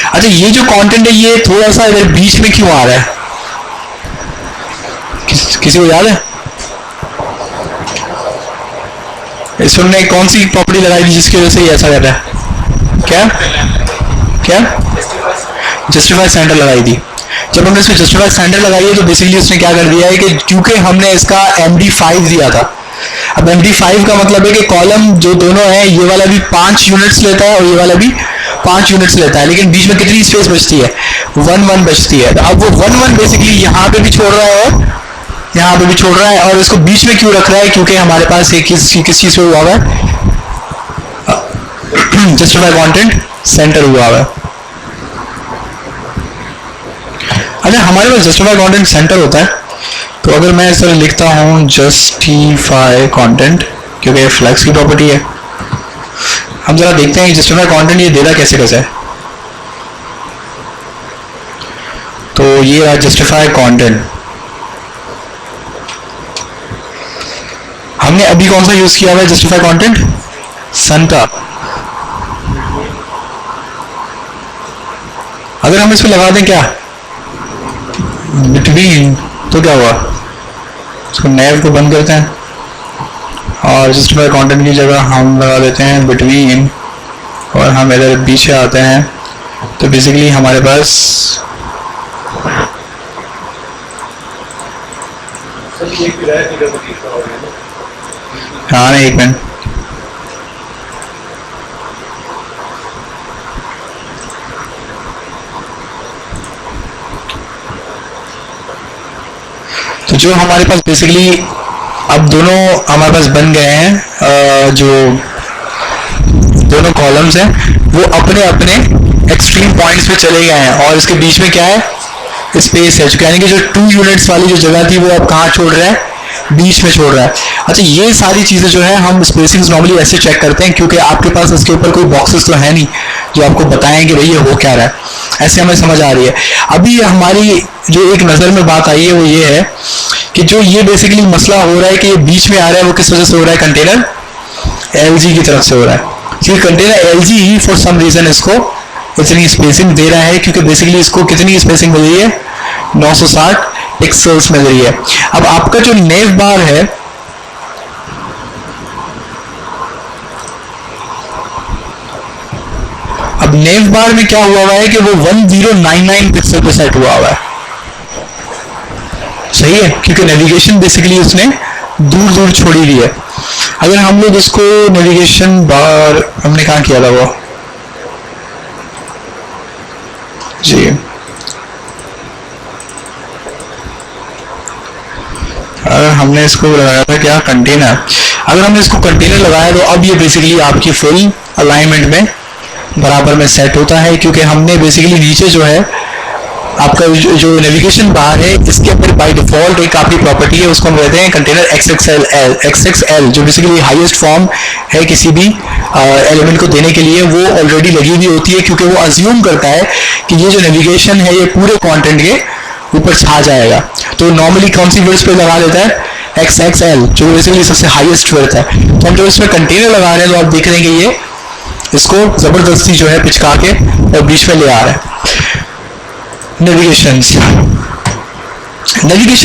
अच्छा, ये जो कंटेंट है ये थोड़ा सा इधर बीच में क्यों आ रहा है, किसी को याद है? इसमें हमने कौन सी प्रॉपर्टी लगाई थी जिसकी वजह से ये ऐसा कर रहा है, क्या जस्टिफाई सेंटर लगाई थी। जब हमने इसमें जस्टिफाई सेंटर लगाई है तो बेसिकली उसने क्या कर दिया है कि क्योंकि हमने इसका MD5 दिया था, अब MD5 का मतलब है कि कॉलम जो दोनों है, ये वाला भी 5 यूनिट्स लेता है और ये वाला भी 5 यूनिट्स लेता है, लेकिन बीच में कितनी स्पेस बचती है? 1 1 बचती है। तो अब वो 1 1 बेसिकली यहाँ पे भी छोड़ रहा है और यहाँ पे भी छोड़ रहा है, और इसको बीच में क्यों रख रहा है? क्योंकि हमारे पास एक किस चीज पे हुआ हुआ है? जस्टिफाई कंटेंट सेंटर हुआ हुआ है। अगर हमारे पास जस्टिफाई कंटेंट सेंटर होता है तो अगर मैं इस तरह लिखता हूँ जस्टिफाई कंटेंट, क्योंकि ये फ्लैक्स की प्रॉपर्टी है, हम जरा देखते हैं जस्टिफाई कंटेंट ये देना कैसे कैसे है। तो ये रहा जस्टिफाई कंटेंट। हमने अभी कौन सा यूज किया हुआ है जस्टिफाई कंटेंट? सन का। अगर हम इसको लगा दें क्या बिटवीन, तो क्या हुआ? इसको नेव को बंद करते हैं और जस्टिफाई कंटेंट की जगह हम लगा देते हैं बिटवीन, और हम इधर पीछे आते हैं तो बेसिकली हमारे पास हाँ नहीं, एक मिनट, तो जो हमारे पास बेसिकली अब दोनों हमारे पास बन गए हैं, जो दोनों कॉलम्स हैं वो अपने अपने एक्सट्रीम पॉइंट्स पे चले गए हैं, और इसके बीच में क्या है? स्पेस है, यानी कि जो 2 यूनिट्स वाली जो जगह थी वो अब कहाँ छोड़ रहा है? बीच में छोड़ रहा है। अच्छा, ये सारी चीज़ें जो है हम स्पेसिंग्स नॉर्मली ऐसे चेक करते हैं, क्योंकि आपके पास इसके ऊपर कोई बॉक्सेस तो है नहीं जो आपको बताएं कि भाई ये हो क्या रहा है, ऐसे हमें समझ आ रही है। अभी हमारी जो एक नज़र में बात आई है वो ये है कि जो ये बेसिकली मसला हो रहा है कि ये बीच में आ रहा है, वो किस वजह से हो रहा है? कंटेनर LG की तरफ से हो रहा है। क्योंकि कंटेनर LG ही फॉर सम रीज़न इसको इतनी स्पेसिंग दे रहा है, क्योंकि बेसिकली इसको कितनी स्पेसिंग मिल रही है? 960 पिक्सल्स मिल रही है। अब आपका जो नेव बार है, अब नेव बार में क्या हुआ हुआ है कि वो 1099 पिक्सल पे सेट हुआ हुआ है, सही है, क्योंकि नेविगेशन बेसिकली उसने दूर दूर छोड़ी हुई है। अगर हम लोग इसको नेविगेशन बार हमने कहाँ किया था वो जी, अगर हमने इसको लगाया था क्या? कंटेनर। अगर हमने इसको कंटेनर लगाया तो अब ये बेसिकली आपकी फुल अलाइनमेंट में बराबर में सेट होता है, क्योंकि हमने बेसिकली नीचे जो है आपका जो नेविगेशन बार है इसके अंदर बाय डिफॉल्ट एक आपकी प्रॉपर्टी है, उसको हम कहते हैं कंटेनर XXL, जो बेसिकली हाईएस्ट फॉर्म है किसी भी एलिमेंट को देने के लिए, वो ऑलरेडी लगी हुई होती है, क्योंकि वो अज्यूम करता है कि ये जो नेविगेशन है ये पूरे कंटेंट के ऊपर छा जाएगा। तो नॉर्मली कौन सी विड्थ पे लगा देता है? XXL, जो बेसिकली सबसे हाईएस्ट विड्थ है। तो हम जब इसमें कंटेनर लगा रहे हैं तो आप देख रहे हैं कि ये इसको जबरदस्ती जो है पिचका के और बीच में ले आ रहा है। नेविगेशन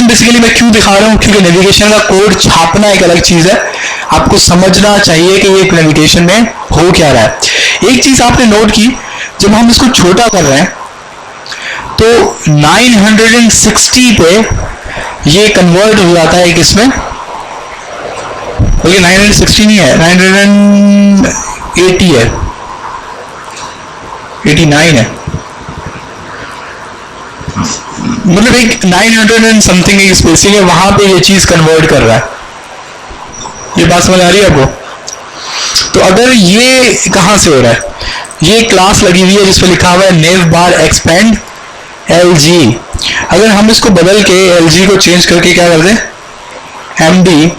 बेसिकली मैं क्यों दिखा रहा हूँ? क्योंकि नेविगेशन का कोड छापना एक अलग चीज है, आपको समझना चाहिए कि ये नेविगेशन में हो क्या रहा है। एक चीज आपने नोट की, जब हम इसको छोटा कर रहे हैं तो 960 पे ये कन्वर्ट हो जाता है किसमें? बल्कि 960 नहीं है, 980 है, 89 है, मतलब एक 900 एंड समथिंग एक स्पेसिंग है, वहां पे ये चीज कन्वर्ट कर रहा है। ये बात समझ आ रही है आपको? तो अगर ये कहां से हो रहा है? ये क्लास लगी हुई है जिसपे लिखा हुआ है नेव बार एक्सपेंड LG। अगर हम इसको बदल के LG को चेंज करके क्या कर दें? MD,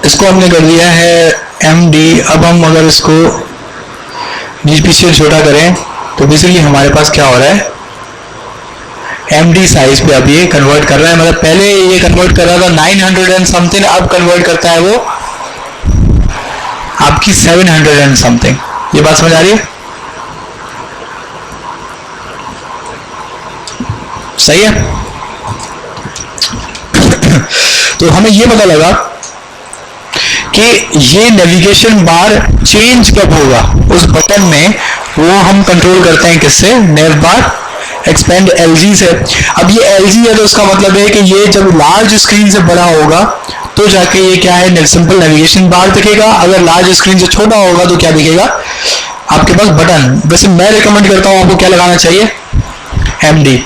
इसको हमने कर दिया है MD। अब हम अगर इसको पीछे छोटा करें तो बेसिकली हमारे पास क्या हो रहा है? MD साइज पे अब ये कन्वर्ट कर रहा है, मतलब पहले ये कन्वर्ट कर रहा था 900 एंड समथिंग, अब कन्वर्ट करता है वो आपकी 700 एंड समथिंग। ये बात समझ आ रही है? सही है। तो हमें ये पता लगा कि ये नेविगेशन बार चेंज कब होगा उस बटन में, वो हम कंट्रोल करते हैं किससे? नेव बार एक्सपेंड LG से। अब ये LG है तो उसका मतलब है कि ये जब लार्ज स्क्रीन से बड़ा होगा तो जाके ये क्या है, सिंपल नेविगेशन बार दिखेगा। अगर लार्ज स्क्रीन से छोटा होगा तो क्या दिखेगा, आपके पास बटन। वैसे मैं रिकमेंड करता हूँ आपको क्या लगाना चाहिए, MD।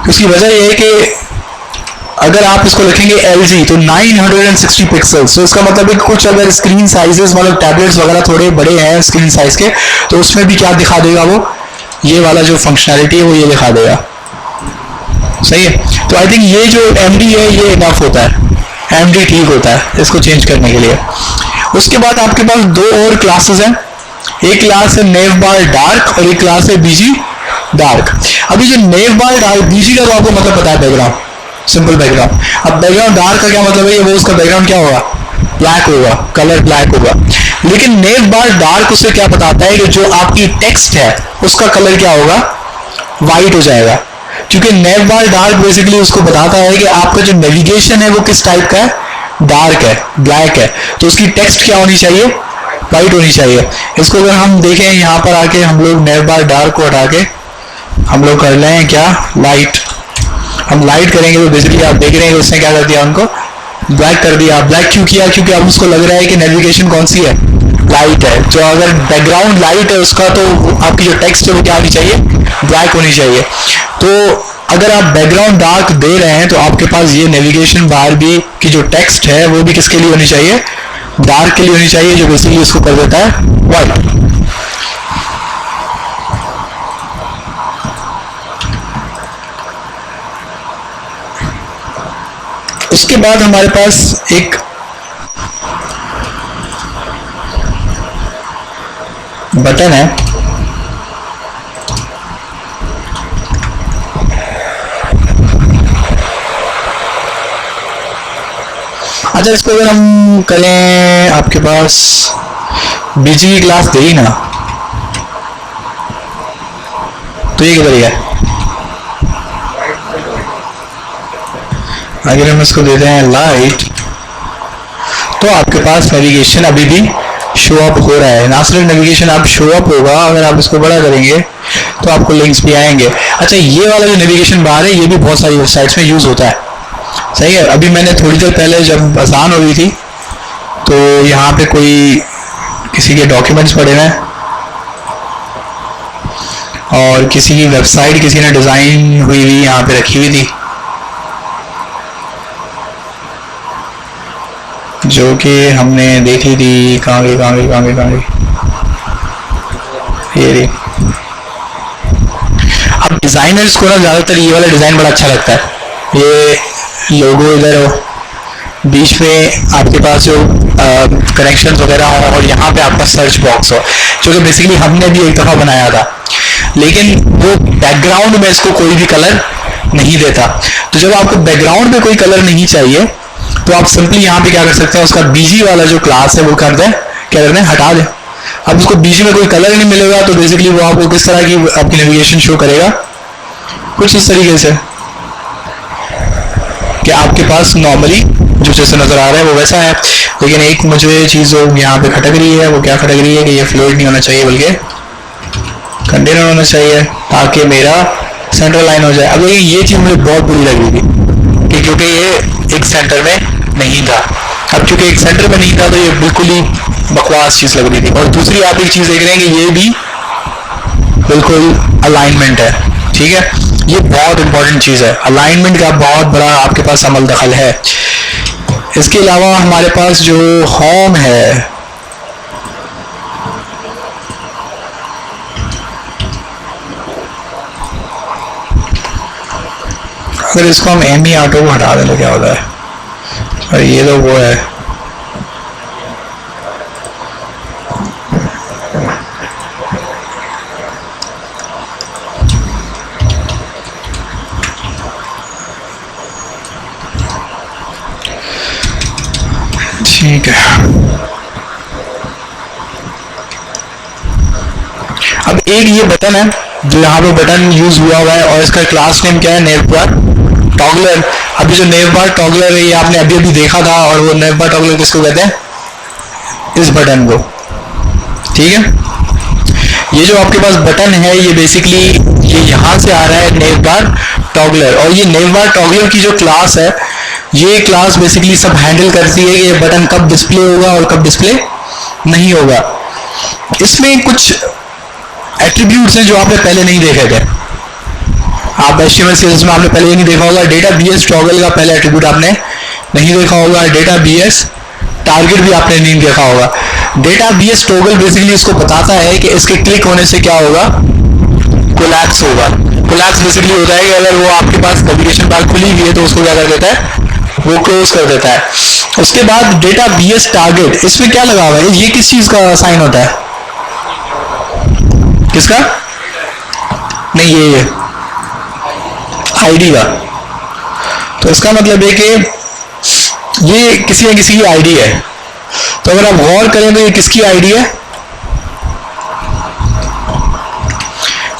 उसकी वजह यह है कि अगर आप इसको लिखेंगे LG तो 960 पिक्सल्स, तो इसका मतलब है कि कुछ अगर स्क्रीन साइजेस मतलब टैबलेट्स वगैरह थोड़े बड़े हैं स्क्रीन साइज के, तो उसमें भी क्या दिखा देगा वो, ये वाला जो फंक्शनैलिटी है वो ये दिखा देगा। सही है। तो आई थिंक ये जो MD है ये इनफ होता है, MD ठीक होता है इसको चेंज करने के लिए। उसके बाद आपके पास दो और क्लासेस हैं, एक क्लास है नेव बार डार्क और एक क्लास है BG डार्क। अभी जो नेव बार डार्क BG का तो आपको मतलब पता है, बैकग्राउंड, सिंपल बैकग्राउंड। अब बैकग्राउंड डार्क का क्या मतलब है, वो उसका बैकग्राउंड क्या होगा, ब्लैक होगा, कलर ब्लैक होगा। लेकिन नेव बार डार्क उसे क्या बताता है कि जो आपकी टेक्स्ट है उसका कलर क्या होगा, वाइट हो जाएगा। क्योंकि नेव बार डार्क बेसिकली उसको बताता है कि आपका जो नेविगेशन है वो किस टाइप का है, डार्क है, ब्लैक है, तो उसकी टेक्स्ट क्या होनी चाहिए, वाइट होनी चाहिए। इसको अगर हम देखें यहाँ पर आके, हम लोग नेव बार डार्क को हटा के हम लोग कर रहे हैं क्या, लाइट। हम लाइट करेंगे तो बेसिकली आप देख रहे हैं उसने क्या कर दिया, उनको ब्लैक कर दिया। ब्लैक क्यों किया, क्योंकि अब उसको लग रहा है कि नेविगेशन कौन सी है, लाइट है। जो अगर बैकग्राउंड लाइट है उसका तो आपकी जो टेक्स्ट है वो क्या होनी चाहिए, ब्लैक होनी चाहिए। तो अगर आप बैकग्राउंड डार्क दे रहे हैं तो आपके पास ये नेविगेशन बार भी की जो टेक्स्ट है वो भी किसके लिए होनी चाहिए, डार्क के लिए होनी चाहिए, जो बेसिकली इसको कर देता है वाइट। उसके बाद हमारे पास एक बटन है, अच्छा इसको अगर हम करें, आपके पास BG की क्लास दे ही ना, तो ये किधर है, अगर हम इसको देते हैं लाइट तो आपके पास नेविगेशन अभी भी शो अप हो रहा है। ना सिर्फ नेविगेशन आप शो अप होगा, अगर आप इसको बड़ा करेंगे तो आपको लिंक्स भी आएंगे। अच्छा ये वाला जो नेविगेशन बार है ये भी बहुत सारी वेबसाइट्स में यूज होता है, सही है। अभी मैंने थोड़ी देर पहले जब आसान हो रही थी तो यहाँ पे कोई किसी के डॉक्यूमेंट्स पड़े हैं और किसी की वेबसाइट किसी ने डिजाइन हुई हुई यहाँ पे रखी हुई थी, जो कि हमने देखी थी। कहाँ गई, ये रही। अब डिजाइनर्स को ना ज्यादातर ये वाला डिजाइन बड़ा अच्छा लगता है, ये लोगो इधर हो, बीच में आपके पास जो कनेक्शंस वगैरह हो और यहाँ पे आपका सर्च बॉक्स हो, जो कि बेसिकली हमने भी एक दफा बनाया था, लेकिन वो बैकग्राउंड में इसको कोई भी कलर नहीं देता। तो जब आपको बैकग्राउंड में कोई कलर नहीं चाहिए तो आप सिंपली यहाँ पे क्या कर सकते हैं, उसका BG वाला जो क्लास है वो कर दें, क्या करते हैं, हटा दें। अब उसको BG में कोई कलर नहीं मिलेगा तो बेसिकली वो आपको किस तरह की आपकी नेविगेशन शो करेगा, कुछ इस तरीके से कि आपके पास नॉर्मली जो जैसे नजर आ रहा है वो वैसा है। लेकिन एक मुझे चीज यहाँ पे खटक रही है, वो क्या खटक रही है कि ये फ्लोट नहीं होना चाहिए बल्कि कंटेनर होना चाहिए, ताकि मेरा सेंटर लाइन हो जाए। अब ये चीज मुझे बहुत बुरी लग रही थी कि क्योंकि ये एक सेंटर में नहीं था। अब क्योंकि एक सेंटर में नहीं था तो ये बिल्कुल ही बकवास चीज लग रही थी। और दूसरी आप एक चीज देख रहे हैं कि ये भी बिल्कुल अलाइनमेंट है, ठीक है, ये बहुत इंपॉर्टेंट चीज है। अलाइनमेंट का बहुत बड़ा आपके पास अमल दखल है। इसके अलावा हमारे पास जो होम है, अगर इसको हम ME ऑटो को हटा दें तो क्या होता है, और ये तो वो है, ठीक है। अब एक ये बटन है जो यहाँ पे बटन यूज हुआ है और इसका क्लास नेम क्या है, नेव बार टॉगलर। अभी जो नेव बार टॉगलर है ये आपने अभी देखा था, और वो नेव बार टॉगलर किसको कहते हैं, इस बटन को, ठीक है। ये जो आपके पास बटन है ये बेसिकली ये यहाँ से आ रहा है नेव बार टॉगलर, और ये नेव बार टॉगलर की जो क्लास है ये क्लास बेसिकली सब हैंडल करती है कि ये बटन कब डिस्प्ले होगा और कब डिस्प्ले नहीं होगा। इसमें कुछ एट्रीब्यूट्स हैं जो आपने पहले नहीं देखे थे। आप HTML CSS में आपने पहले ये नहीं देखा होगा। डेटा BS टॉगल का पहले एट्रीब्यूट आपने नहीं देखा होगा। डेटा BS टारगेट भी आपने नहीं देखा होगा। डेटा BS टॉगल बेसिकली इसको बताता है कि इसके क्लिक होने से क्या होगा, कोलैप्स होगा। कोलैप्स बेसिकली होता है कि अगर वो आपके पास नेविगेशन बार खुली हुई है तो उसको क्या कर देता है, वो क्लोज कर देता है। उसके बाद डेटा BS टारगेट, इसमें क्या लगा हुआ है, ये किस चीज का साइन होता है, किसका, नहीं ये आईडी का। तो इसका मतलब है कि ये किसी न किसी की आईडी है। तो अगर आप गौर करें तो ये किसकी आईडी है,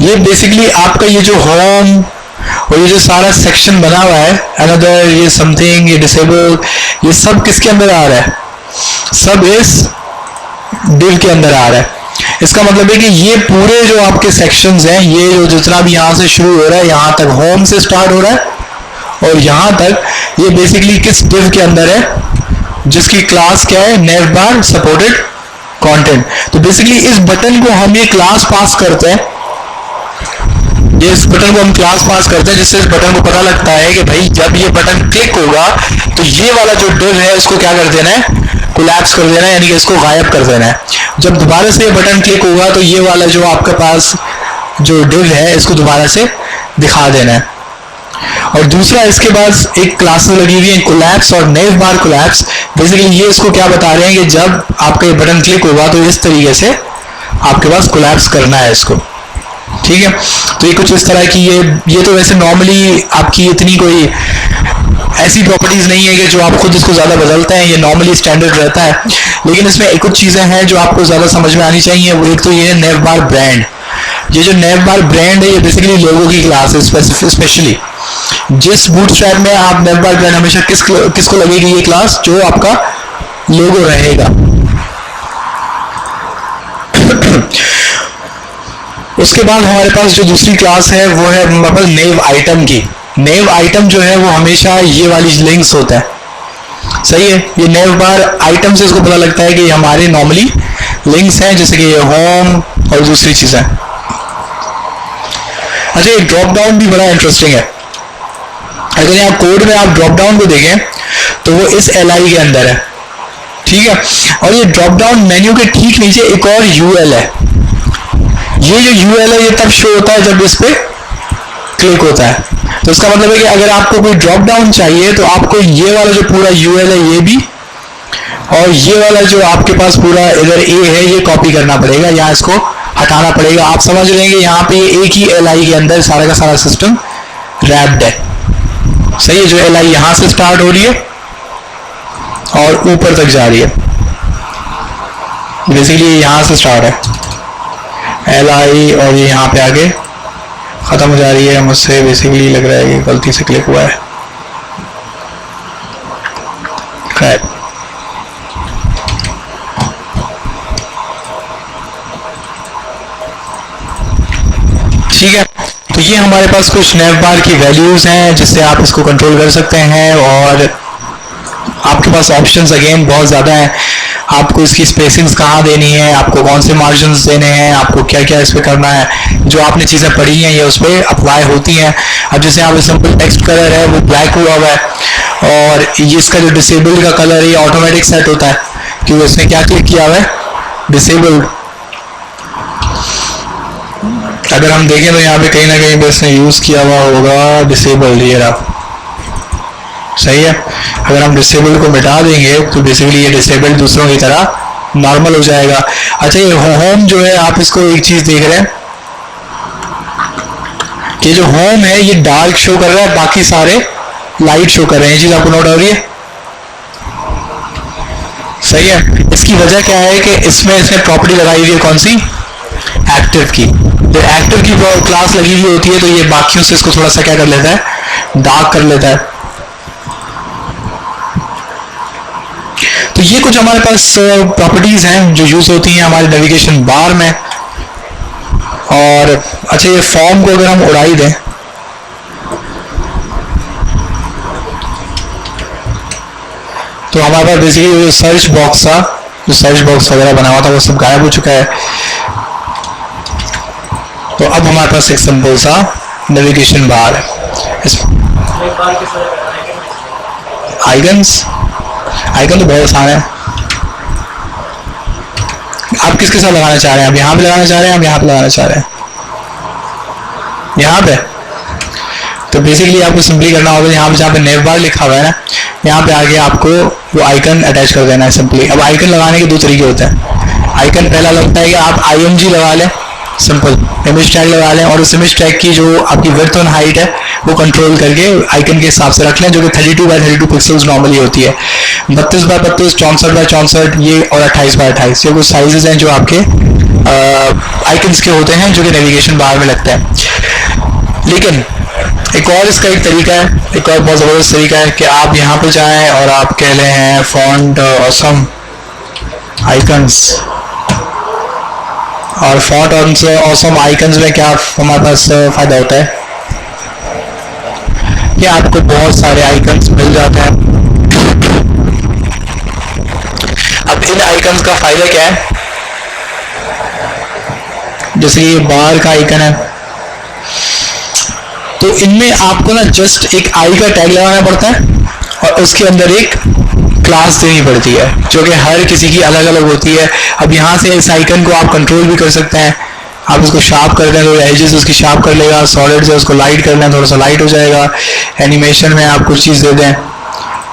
ये बेसिकली आपका ये जो होम और ये जो सारा सेक्शन बना हुआ है, अनदर, ये समथिंग, ये डिसेबल, ये सब किसके अंदर आ रहा है, सब इस डिव के अंदर आ रहा है। इसका मतलब है कि ये पूरे जो आपके सेक्शंस हैं, ये जो जितना भी यहाँ से शुरू हो रहा है, यहाँ तक होम से स्टार्ट हो रहा है और यहाँ तक ये बेसिकली किस डिव के अंदर है, जिसकी क्लास क्या है, नेव बार सपोर्टेड कंटेंट। तो बेसिकली इस बटन को हम ये क्लास पास करते हैं, इस बटन को हम क्लास पास करते हैं, जिससे इस बटन को पता लगता है कि भाई जब ये बटन क्लिक होगा तो ये वाला जो डिव है इसको क्या कर देना है, कोलैप्स कर देना है, यानी कि इसको गायब कर देना है। जब दोबारा से ये बटन क्लिक होगा तो ये वाला जो आपके पास जो डिव है इसको दोबारा से दिखा देना है। और दूसरा इसके पास एक क्लासेस लगी हुई है कोलैप्स और नेव बार कोलैप्स। बेसिकली ये इसको क्या बता रहे हैं कि जब आपका ये बटन क्लिक होगा तो इस तरीके से आपके पास कोलैप्स करना है इसको, ठीक है। तो ये कुछ इस तरह की ये तो वैसे नॉर्मली आपकी इतनी कोई ऐसी प्रॉपर्टीज नहीं है कि जो आप खुद इसको ज्यादा बदलते हैं, ये नॉर्मली स्टैंडर्ड रहता है। लेकिन इसमें एक कुछ चीजें हैं जो आपको ज्यादा समझ में आनी चाहिए। वो एक तो ये है नेव बार ब्रांड। ये जो नेव बार ब्रांड है ये बेसिकली लोगो की क्लास है। स्पेशली जिस बूटस्ट्रैप में आप नेव बार ब्रांड हमेशा किसको लगेगी ये क्लास, जो आपका लोगो रहेगा। उसके बाद हमारे पास जो दूसरी क्लास है वो है हमारे पास नेव आइटम की। नेव आइटम जो है वो हमेशा ये वाली लिंक्स होता है, सही है। ये नेव बार आइटम से इसको पता लगता है कि हमारे नॉर्मली लिंक्स हैं, जैसे कि ये होम और दूसरी चीजें। अच्छा, ये ड्रॉप डाउन भी बड़ा इंटरेस्टिंग है। अगर यहाँ कोड में आप ड्रॉप डाउन को देखें तो वो इस LI के अंदर है, ठीक है। और ये ड्रॉप डाउन मेन्यू के ठीक नीचे एक और UL है। ये जो UL है ये तब शो होता है जब इस पे क्लिक होता है। तो इसका मतलब है कि अगर आपको कोई ड्रॉप डाउन चाहिए तो आपको ये वाला जो पूरा UL है ये भी, और ये वाला जो आपके पास पूरा इधर A है ये कॉपी करना पड़ेगा या इसको हटाना पड़ेगा। आप समझ लेंगे यहाँ पे एक ही LI के अंदर सारा का सारा सिस्टम रैप्ड है, सही है। जो LI यहाँ से स्टार्ट हो रही है और ऊपर तक जा रही है, बेसिकली यहाँ से स्टार्ट है LI और ये यहाँ पे आगे खत्म हो जा रही है। मुझसे बेसिकली लग रहा है कि गलती से क्लिक हुआ है, खैर। ठीक है, तो ये हमारे पास कुछ नेव बार की वैल्यूज हैं जिससे आप इसको कंट्रोल कर सकते हैं। और आपके पास ऑप्शंस अगेन बहुत ज़्यादा हैं। आपको इसकी स्पेसिंग्स कहाँ देनी है, आपको कौन से मार्जिन्स देने हैं, आपको क्या क्या इस पर करना है। जो आपने चीज़ें पढ़ी हैं ये उस पर अप्लाई होती हैं। अब जैसे यहाँ पे सिंपल टेक्स्ट कलर है वो ब्लैक हुआ है, और ये इसका जो डिसेबल्ड का कलर है ये ऑटोमेटिक सेट होता है क्योंकि इसने क्या क्लिक किया हुआ है, डिसेबल्ड। अगर हम देखें तो यहाँ पे कहीं ना कहीं पे इसने यूज़ किया हुआ होगा डिसेबल्ड, ये रहा, सही है। अगर हम डिसेबल को मिटा देंगे तो बेसिकली ये डिसेबल्ड दूसरों की तरह नॉर्मल हो जाएगा। अच्छा, ये होम जो है आप इसको एक चीज देख रहे हैं कि जो होम है ये डार्क शो कर रहा है, बाकी सारे लाइट शो कर रहे हैं। ये चीज आपको नोट हो रही है, सही है। इसकी वजह क्या है कि इसमें इसने प्रॉपर्टी लगाई हुई है कौन सी, एक्टिव की। जब एक्टिव की क्लास लगी हुई होती है तो ये बाकियों से इसको थोड़ा सा क्या कर लेता है, डार्क कर लेता है। तो ये कुछ हमारे पास प्रॉपर्टीज हैं जो यूज होती हैं हमारे नेविगेशन बार में। और अच्छा, ये फॉर्म को अगर हम उड़ा ही दें तो हमारे पास बेसिकली जो सर्च बॉक्स था, जो सर्च बॉक्स वगैरह बना हुआ था, वो सब गायब हो चुका है। तो अब हमारे पास एक सिंपल सा नेविगेशन बार है। आइकन्स, आइकन तो बहुत आसान है। आप किसके साथ लगाना चाह रहे हैं? आप यहाँ पे लगाना चाह रहे हैं, आप यहाँ पे लगाना चाह रहे हैं? यहाँ पे। तो बेसिकली आपको सिंपली करना होगा, यहाँ पे जहाँ पे नेव बार लिखा हुआ है ना, यहाँ पे आगे आपको वो आइकन अटैच कर देना है सिंपली। अब आइकन लगाने के दो तरीके होते हैं। आइकन पहला लगता है कि आप IMG लगा लें, सिंपल इमेज टैग लगा लें, और उस इमेज टैग की जो आपकी विड्थ और हाइट है वो कंट्रोल करके आइकन के हिसाब से रख लें, जो कि 32 बाय 32 पिक्सल्स नॉर्मली होती है। 32 बाय 32, 64 बाय 64 ये, और 28 बाय 28 ये कुछ साइजेस हैं जो आपके आइकन्स के होते हैं, जो कि नेविगेशन बार में लगते हैं। लेकिन एक और इसका एक तरीका है, एक और बहुत ज़बरदस्त तरीका है कि आप यहाँ पर जाएं और आप कह रहे हैं फॉन्ट ऑसम आइकन्स, और फॉन्ट ऑसम आइकन्स में क्या हमारे पास फ़ायदा होता है कि आपको बहुत सारे आइकन्स मिल जाते हैं। अब इन आइकन्स का फ़ायदा क्या है? जैसे ये बार का आइकन है, तो इनमें आपको ना जस्ट एक आई का टैग लगाना पड़ता है और उसके अंदर एक क्लास देनी पड़ती है, जो कि हर किसी की अलग अलग होती है। अब यहाँ से इस आइकन को आप कंट्रोल भी कर सकते हैं। आप इसको शार्प कर दें तो एजेस उसकी शार्प कर लेगा, सॉलिड से उसको लाइट कर लें थोड़ा सा लाइट हो जाएगा। एनिमेशन में आप कुछ चीज़ दे दें,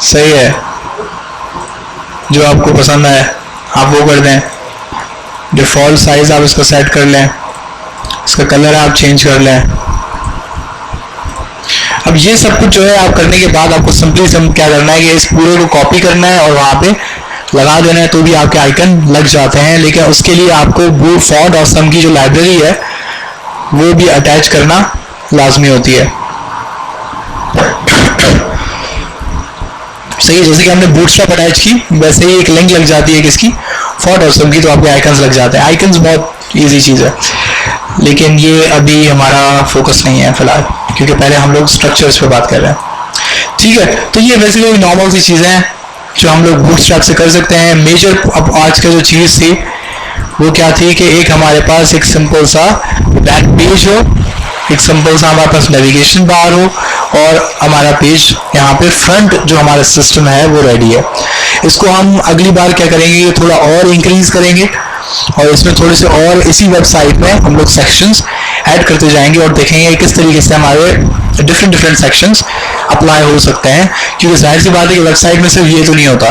सही है, जो आपको पसंद है आप वो कर दें। डिफ़ॉल्ट साइज़ आप इसको सेट कर लें, इसका कलर आप चेंज कर लें। अब ये सब कुछ जो है आप करने के बाद आपको सिंपली क्या करना है कि इस पूरे को कॉपी करना है और वहाँ पे लगा देना है, तो भी आपके आइकन लग जाते हैं। लेकिन उसके लिए आपको वो फॉन्ट ऑसम की जो लाइब्रेरी है वो भी अटैच करना लाजमी होती है। सही है, जैसे कि हमने बूटस्ट्रैप अटैच की वैसे ही एक लिंक लग जाती है किसकी, फॉन्ट ऑसम की, तो आपके आइकन्स लग जाते हैं। आइकन्स बहुत ईजी चीज़ है, लेकिन ये अभी हमारा फोकस नहीं है फिलहाल, क्योंकि पहले हम लोग स्ट्रक्चर्स पे बात कर रहे हैं। ठीक है, तो ये वैसे नॉर्मल सी चीज़ें हैं जो हम लोग बूटस्ट्रैप से कर सकते हैं। मेजर अब आज का जो चीज़ थी वो क्या थी कि एक हमारे पास एक सिंपल सा बैक पेज हो, एक सिंपल सा हमारे पास नेविगेशन बार हो, और हमारा पेज यहाँ पे फ्रंट जो हमारा सिस्टम है वो रेडी है। इसको हम अगली बार क्या करेंगे कि थोड़ा और इंक्रीज करेंगे और इसमें थोड़े से और इसी वेबसाइट में हम लोग सेक्शंस ऐड करते जाएंगे और देखेंगे किस तरीके से हमारे डिफरेंट सेक्शंस अप्लाई हो सकते हैं। क्योंकि जाहिर सी बात है कि वेबसाइट में सिर्फ ये तो नहीं होता,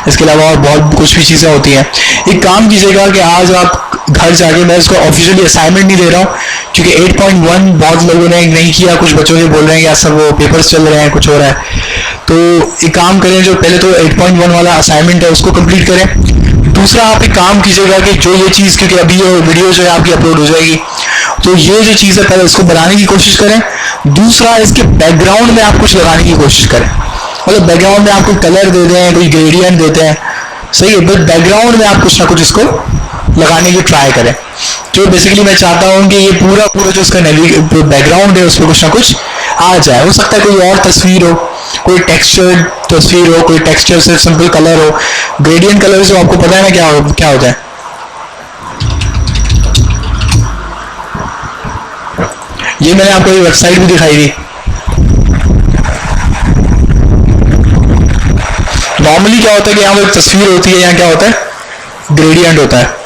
इसके अलावा और बहुत कुछ भी चीज़ें होती हैं। एक काम कीजिएगा कि आज आप घर जाके, मैं इसको ऑफिशियली असाइनमेंट नहीं दे रहा हूँ क्योंकि 8.1 बहुत लोगों ने नहीं किया, कुछ बच्चों ने बोल रहे हैं कि यार सर वो पेपर्स चल रहे हैं, कुछ हो रहा है। तो एक काम करें, जो पहले तो 8.1 वाला असाइनमेंट है उसको कंप्लीट करें। दूसरा आप एक काम कीजिएगा कि जो ये चीज़, क्योंकि अभी ये वीडियो जो है आपकी अपलोड हो जाएगी, तो ये जो चीज़ है पहले इसको बनाने की कोशिश करें। दूसरा, इसके बैकग्राउंड में आप कुछ लगाने की कोशिश करें, मतलब बैकग्राउंड में आप कोई कलर दे दें, कोई ग्रेडियंट देते हैं, सही है, बट बैकग्राउंड में आप कुछ ना कुछ इसको लगाने की ट्राई करें। जो बेसिकली मैं चाहता हूँ कि ये पूरा जो इसका बैकग्राउंड है उस पर कुछ ना कुछ आ जाए। हो सकता है कोई और तस्वीर हो, कोई टेक्सचर तस्वीर हो, कोई टेक्सचर सिर्फ सिंपल कलर हो। ग्रेडियंट कलर जो आपको पता है ना क्या होता है, ये मैंने आपको वेबसाइट भी दिखाई थी। नॉर्मली क्या होता है कि यहाँ पर तस्वीर होती है, यहाँ क्या होता है, ग्रेडियंट होता है।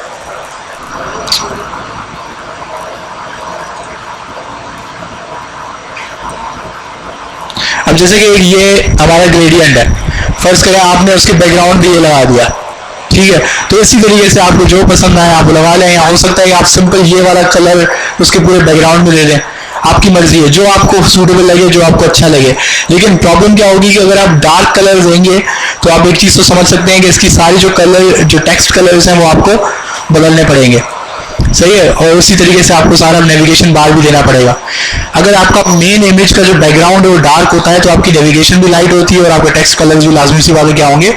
अब जैसे कि ये हमारा ग्रेडियंट है, फर्ज करें आपने उसके बैकग्राउंड भी ये लगा दिया, ठीक है, तो इसी तरीके से आपको जो पसंद आए आप लगा लें। या हो सकता है कि आप सिंपल ये वाला कलर उसके पूरे बैकग्राउंड में दे दें, आपकी मर्जी है, जो आपको सूटेबल लगे, जो आपको अच्छा लगे। लेकिन प्रॉब्लम क्या होगी कि अगर आप डार्क कलर देंगे तो आप एक चीज़ तो समझ सकते हैं कि इसकी सारी जो टेक्स्ट कलर्स हैं वो आपको बदलने पड़ेंगे, सही है, और उसी तरीके से आपको सारा नेविगेशन बार भी देना पड़ेगा। अगर आपका मेन इमेज का जो बैकग्राउंड है वो डार्क होता है तो आपकी नेविगेशन भी लाइट होती है और आपके टेक्स्ट कलर्स भी लाजमी सी बातें क्या होंगे,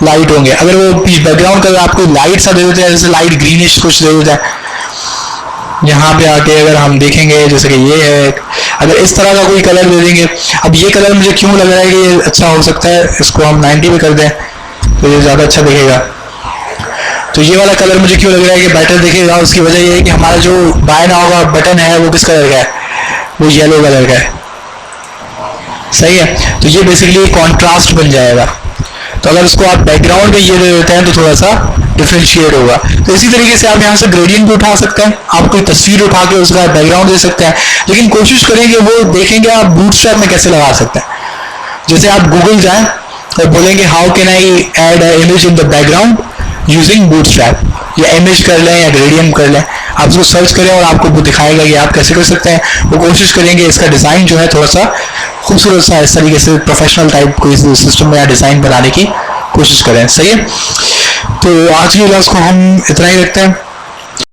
लाइट होंगे। अगर वो बैकग्राउंड कलर आपको लाइट सा दे देते हैं, जैसे लाइट ग्रीनिश कुछ दे देता है, यहाँ पे आके अगर हम देखेंगे जैसे कि ये है, अगर इस तरह का कोई कलर दे देंगे, अब ये कलर मुझे क्यों लग रहा है कि ये अच्छा हो सकता है, इसको हम 90 पे कर दें तो ये ज़्यादा अच्छा दिखेगा। तो ये वाला कलर मुझे क्यों लग रहा है कि बेटर दिखेगा, उसकी वजह ये है कि हमारा जो बाएं नाव का बटन है वो किस कलर का है, वो येलो कलर का है, सही है। तो ये बेसिकली कॉन्ट्रास्ट बन जाएगा। तो अगर उसको आप बैकग्राउंड में ये दे देते हैं तो थोड़ा सा डिफ्रेंशिएट होगा। तो इसी तरीके से आप यहाँ से ग्रेडियंट भी उठा सकते हैं, आप कोई तस्वीर उठा के उसका बैकग्राउंड दे सकते हैं, लेकिन कोशिश करेंगे वो देखेंगे आप बूटस्ट्रैप में कैसे लगा सकते हैं। जैसे आप गूगल जाएं और बोलेंगे how can I add a image in the background using bootstrap, या इमेज कर लें या ग्रेडियंट कर लें, आप उसको सर्च करें और आपको वो दिखाएगा कि आप कैसे कर सकते हैं। वो कोशिश करेंगे इसका डिज़ाइन जो है थोड़ा सा खूबसूरत सा इस तरीके से प्रोफेशनल टाइप कोई सिस्टम में या डिज़ाइन बनाने की कोशिश करें, सही है। तो आज की क्लास को हम इतना ही रखते हैं।